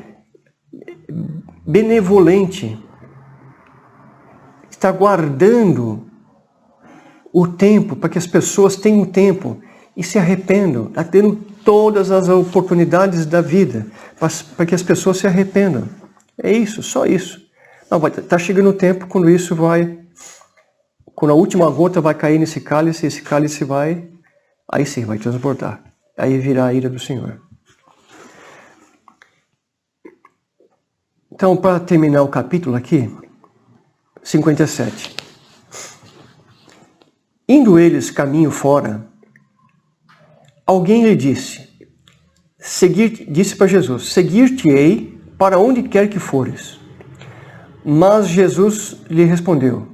Speaker 1: benevolente. Está guardando o tempo para que as pessoas tenham tempo e se arrependam. Está tendo todas as oportunidades da vida para que as pessoas se arrependam. É isso, só isso. Não, está chegando o tempo quando isso vai... Quando a última gota vai cair nesse cálice, esse cálice vai... Aí sim, vai transbordar. Aí virá a ira do Senhor. Então, para terminar o capítulo aqui, 57. Indo eles caminho fora, alguém lhe disse para Jesus: seguir-te-ei para onde quer que fores. Mas Jesus lhe respondeu: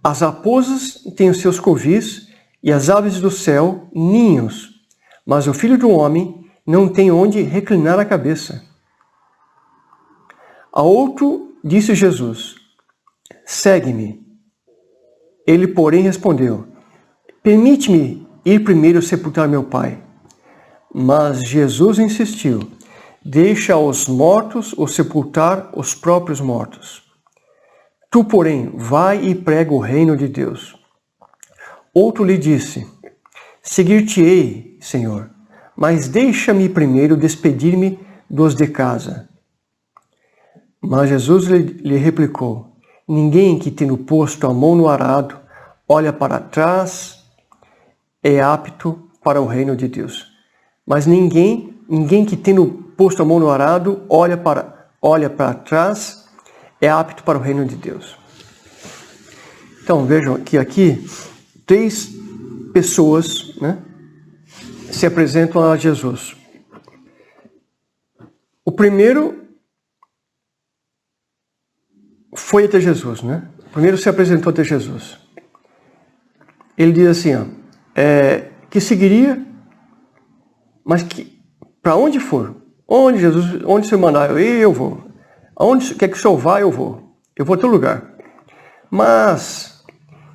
Speaker 1: as raposas têm os seus covis e as aves do céu ninhos, mas o Filho do Homem não tem onde reclinar a cabeça. A outro disse Jesus: segue-me. Ele, porém, respondeu: permite-me ir primeiro sepultar meu pai. Mas Jesus insistiu: deixa aos mortos ou sepultar os próprios mortos. Tu, porém, vai e prega o reino de Deus. Outro lhe disse: seguir-te-ei, Senhor, mas deixa-me primeiro despedir-me dos de casa. Mas Jesus lhe replicou: ninguém que, tendo posto a mão no arado, olha para trás, é apto para o reino de Deus. Mas ninguém que, tendo posto a mão no arado, olha para trás, é apto para o reino de Deus. Então, vejam que aqui 3 pessoas, né, se apresentam a Jesus. O primeiro foi até Jesus, né? O primeiro se apresentou até Jesus. Ele diz assim, que seguiria, mas que para onde for, onde o Senhor mandar eu vou. Aonde quer que o Senhor vá, eu vou. Eu vou a teu lugar. Mas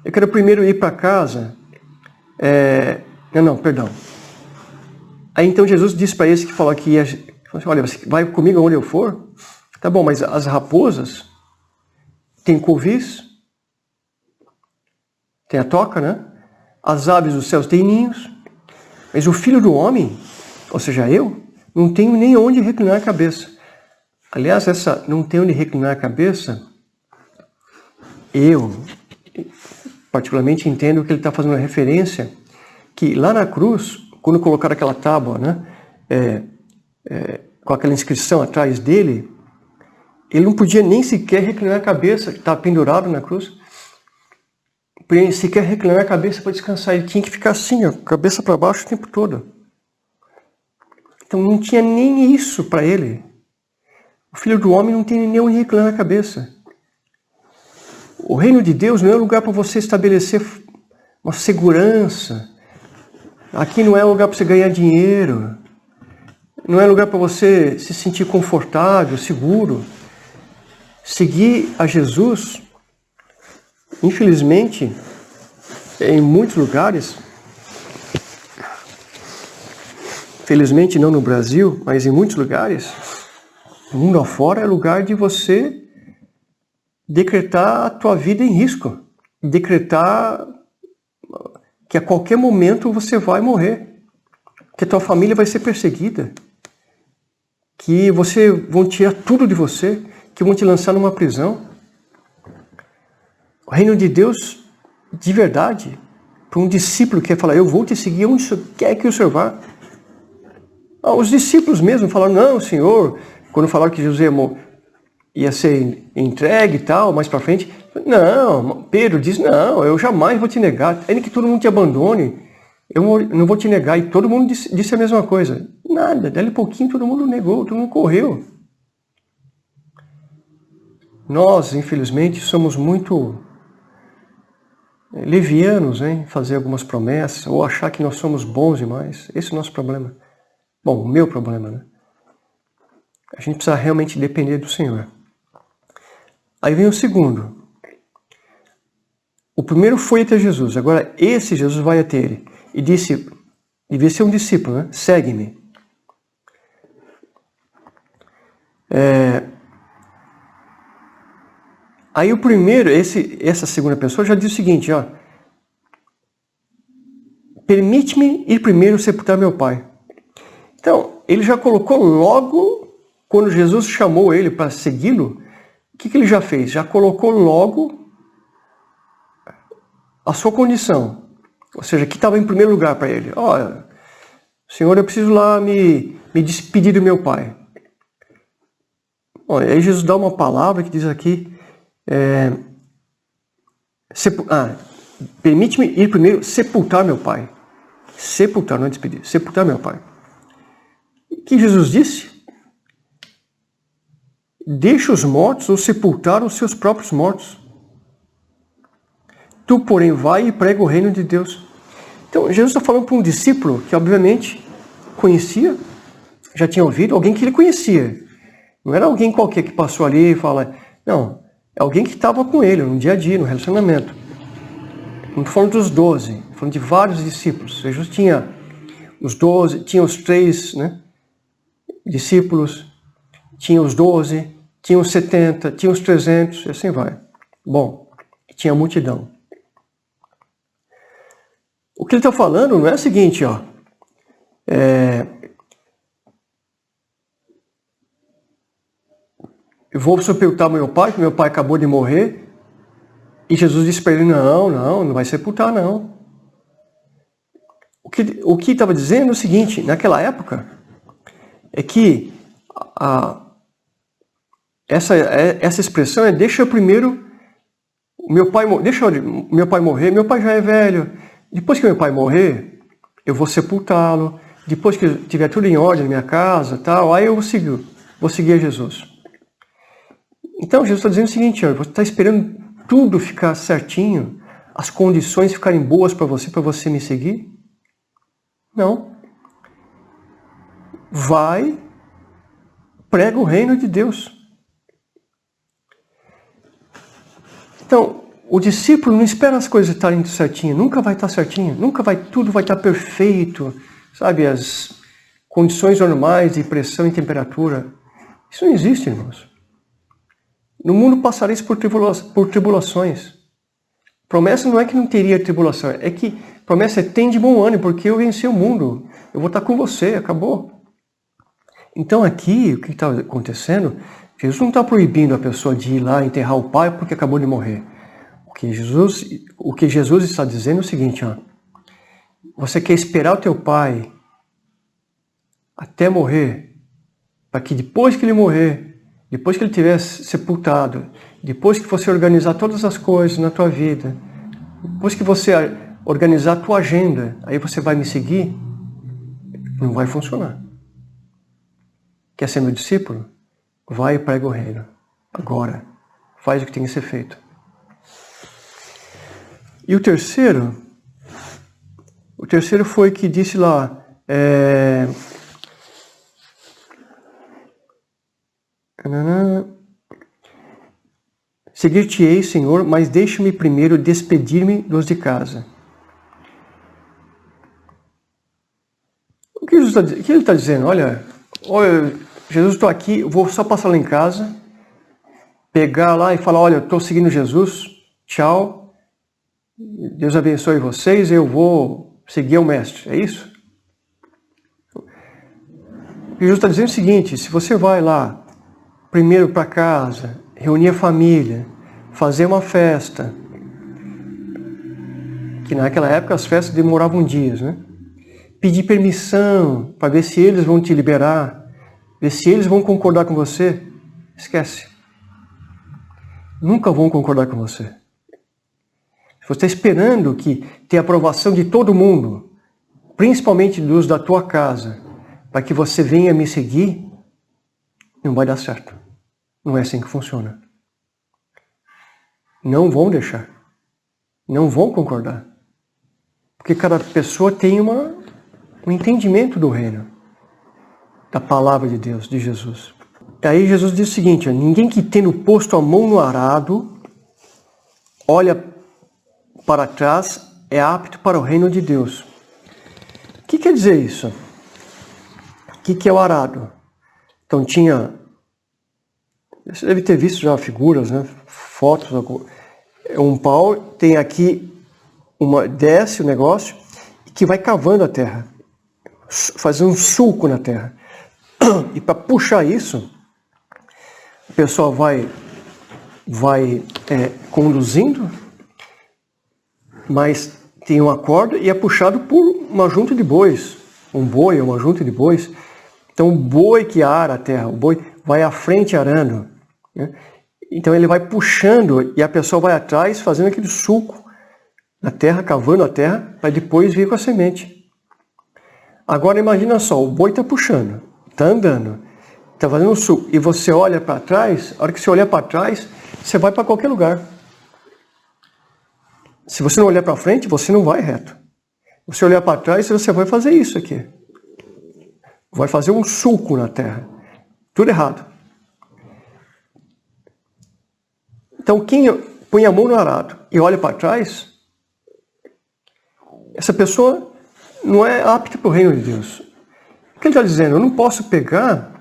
Speaker 1: eu quero primeiro ir para casa. Perdão. Aí então Jesus disse para esse que falou que ia, olha, você vai comigo onde eu for? Tá bom, mas as raposas tem covis, tem a toca, né? As aves dos céus têm ninhos, mas o Filho do Homem, ou seja, eu, não tenho nem onde reclinar a cabeça. Aliás, essa não tenho onde reclinar a cabeça, eu particularmente entendo que ele está fazendo uma referência que lá na cruz, quando colocaram aquela tábua, né, com aquela inscrição atrás dele, Ele não podia nem sequer reclinar a cabeça, que estava pendurado na cruz. Ele sequer reclinar a cabeça para descansar. Ele tinha que ficar assim, ó, cabeça para baixo o tempo todo. Então não tinha nem isso para ele. O Filho do Homem não tem nem onde reclinar a cabeça. O reino de Deus não é lugar para você estabelecer uma segurança. Aqui não é lugar para você ganhar dinheiro. Não é lugar para você se sentir confortável, seguro. Seguir a Jesus, infelizmente, em muitos lugares, felizmente não no Brasil, mas em muitos lugares, o mundo afora é lugar de você decretar a tua vida em risco. Decretar que a qualquer momento você vai morrer. Que a tua família vai ser perseguida. Que vão tirar tudo de você. Que vão te lançar numa prisão. O reino de Deus, de verdade, para um discípulo que quer falar, eu vou te seguir onde o Senhor quer que o Senhor vá. Os discípulos mesmo falaram, não, Senhor, quando falaram que Jesus ia ser entregue e tal, mais para frente, não, Pedro diz, não, eu jamais vou te negar, ainda que todo mundo te abandone, eu não vou te negar. E todo mundo disse a mesma coisa. Nada, dali a pouquinho todo mundo negou, todo mundo correu. Nós, infelizmente, somos muito levianos em fazer algumas promessas, ou achar que nós somos bons demais. Esse é o nosso problema. Bom, o meu problema, né? A gente precisa realmente depender do Senhor. Aí vem o segundo. O primeiro foi até Jesus, agora esse Jesus vai até ele. E disse, devia ser um discípulo, né? Segue-me. Aí o primeiro, essa segunda pessoa já diz o seguinte, ó. Permite-me ir primeiro sepultar meu pai. Então, ele já colocou logo, quando Jesus chamou ele para segui-lo, o que ele já fez? Já colocou logo a sua condição. Ou seja, que estava em primeiro lugar para ele. Olha, Senhor, eu preciso lá me despedir do meu pai. Olha, aí Jesus dá uma palavra que diz aqui, permite-me ir primeiro sepultar meu pai. Sepultar, não é despedir. Sepultar meu pai. O que Jesus disse? Deixa os mortos ou sepultar os seus próprios mortos. Tu, porém, vai e prega o reino de Deus. Então, Jesus está falando para um discípulo que, obviamente, conhecia, já tinha ouvido, alguém que ele conhecia. Não era alguém qualquer que passou ali e fala... Não, é alguém que estava com ele no dia a dia, no relacionamento. Não estou falando dos 12, estou falando de vários discípulos. Jesus tinha os 12, tinha os 3, né, discípulos, tinha os 12, tinha os 70, tinha os 300, e assim vai. Bom, tinha a multidão. O que ele está falando não é o seguinte, ó. Eu vou sepultar meu pai, que meu pai acabou de morrer. E Jesus disse para ele, não vai sepultar, não. O que estava dizendo é o seguinte, naquela época, é que essa expressão é deixa primeiro deixa meu pai morrer, meu pai já é velho. Depois que meu pai morrer, eu vou sepultá-lo. Depois que tiver tudo em ordem na minha casa, tal, aí eu vou seguir a Jesus. Então Jesus está dizendo o seguinte, ó, você está esperando tudo ficar certinho, as condições ficarem boas para você me seguir? Não. Vai, prega o reino de Deus. Então, o discípulo não espera as coisas estarem certinhas, nunca vai estar certinho, tudo vai estar perfeito, sabe, as condições normais de pressão e temperatura. Isso não existe, irmãos. No mundo passareis por tribulações. Promessa não é que não teria tribulação, é que promessa é tem de bom ânimo, porque eu venci o mundo, eu vou estar com você, acabou. Então aqui, o que está acontecendo, Jesus não está proibindo a pessoa de ir lá enterrar o pai porque acabou de morrer. O que Jesus está dizendo é o seguinte, ó, você quer esperar o teu pai até morrer, para que depois que ele morrer, depois que ele tiver sepultado, depois que você organizar todas as coisas na tua vida, depois que você organizar a tua agenda, aí você vai me seguir, não vai funcionar. Quer ser meu discípulo? Vai e prega o reino. Agora. Faz o que tem que ser feito. E o terceiro foi que disse lá, seguir-te-ei, Senhor, mas deixe-me primeiro despedir-me dos de casa. O que ele está dizendo? Olha, Jesus, estou aqui, vou só passar lá em casa, pegar lá e falar, olha, estou seguindo Jesus, tchau, Deus abençoe vocês, eu vou seguir o Mestre, é isso? Jesus está dizendo o seguinte, se você vai lá, primeiro para casa, reunir a família, fazer uma festa, que naquela época as festas demoravam dias, né? Pedir permissão para ver se eles vão te liberar, ver se eles vão concordar com você, esquece. Nunca vão concordar com você. Se você está esperando que tenha aprovação de todo mundo, principalmente dos da tua casa, para que você venha me seguir, não vai dar certo. Não é assim que funciona. Não vão deixar. Não vão concordar. Porque cada pessoa tem um entendimento do reino, da palavra de Deus, de Jesus. E aí Jesus diz o seguinte, ninguém que tendo posto a mão no arado, olha para trás, é apto para o reino de Deus. O que quer dizer isso? O que é o arado? Então você deve ter visto já figuras, né? Fotos, um pau, tem aqui, desce o negócio, que vai cavando a terra, fazendo um sulco na terra. E para puxar isso, o pessoal vai conduzindo, mas tem uma corda e é puxado por uma junta de bois, um boi, uma junta de bois. Então o boi que ara a terra, o boi vai à frente arando, né? Então ele vai puxando e a pessoa vai atrás fazendo aquele sulco na terra, cavando a terra, para depois vir com a semente. Agora imagina só, o boi está puxando, está andando, está fazendo um sulco, e você olha para trás, a hora que você olhar para trás, você vai para qualquer lugar. Se você não olhar para frente, você não vai reto. Se você olhar para trás, você vai fazer isso aqui. Vai fazer um sulco na terra. Tudo errado. Então, quem põe a mão no arado e olha para trás, essa pessoa não é apta para o reino de Deus. O que ele está dizendo? Eu não posso pegar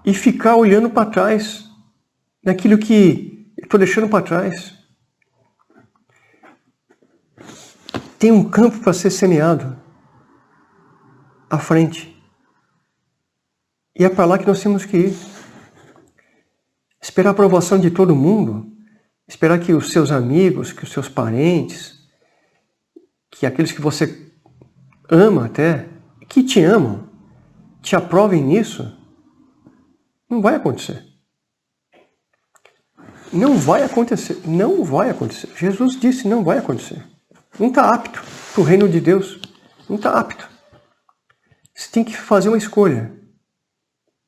Speaker 1: e ficar olhando para trás naquilo que estou deixando para trás. Tem um campo para ser semeado à frente. E é para lá que nós temos que ir. Esperar a aprovação de todo mundo, esperar que os seus amigos, que os seus parentes, que aqueles que você ama até, que te amam, te aprovem nisso, não vai acontecer. Não vai acontecer. Não vai acontecer. Jesus disse, não vai acontecer. Não está apto para o reino de Deus. Não está apto. Você tem que fazer uma escolha.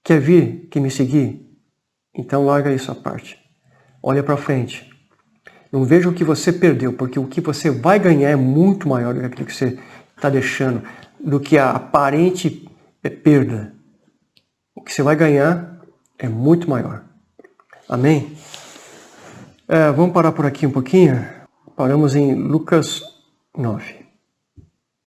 Speaker 1: Quer vir, quer me seguir? Então larga isso à parte. Olha para frente. Não veja o que você perdeu, porque o que você vai ganhar é muito maior do que aquilo que você está deixando, do que a aparente perda. O que você vai ganhar é muito maior. Amém? Vamos parar por aqui um pouquinho. Paramos em Lucas 9.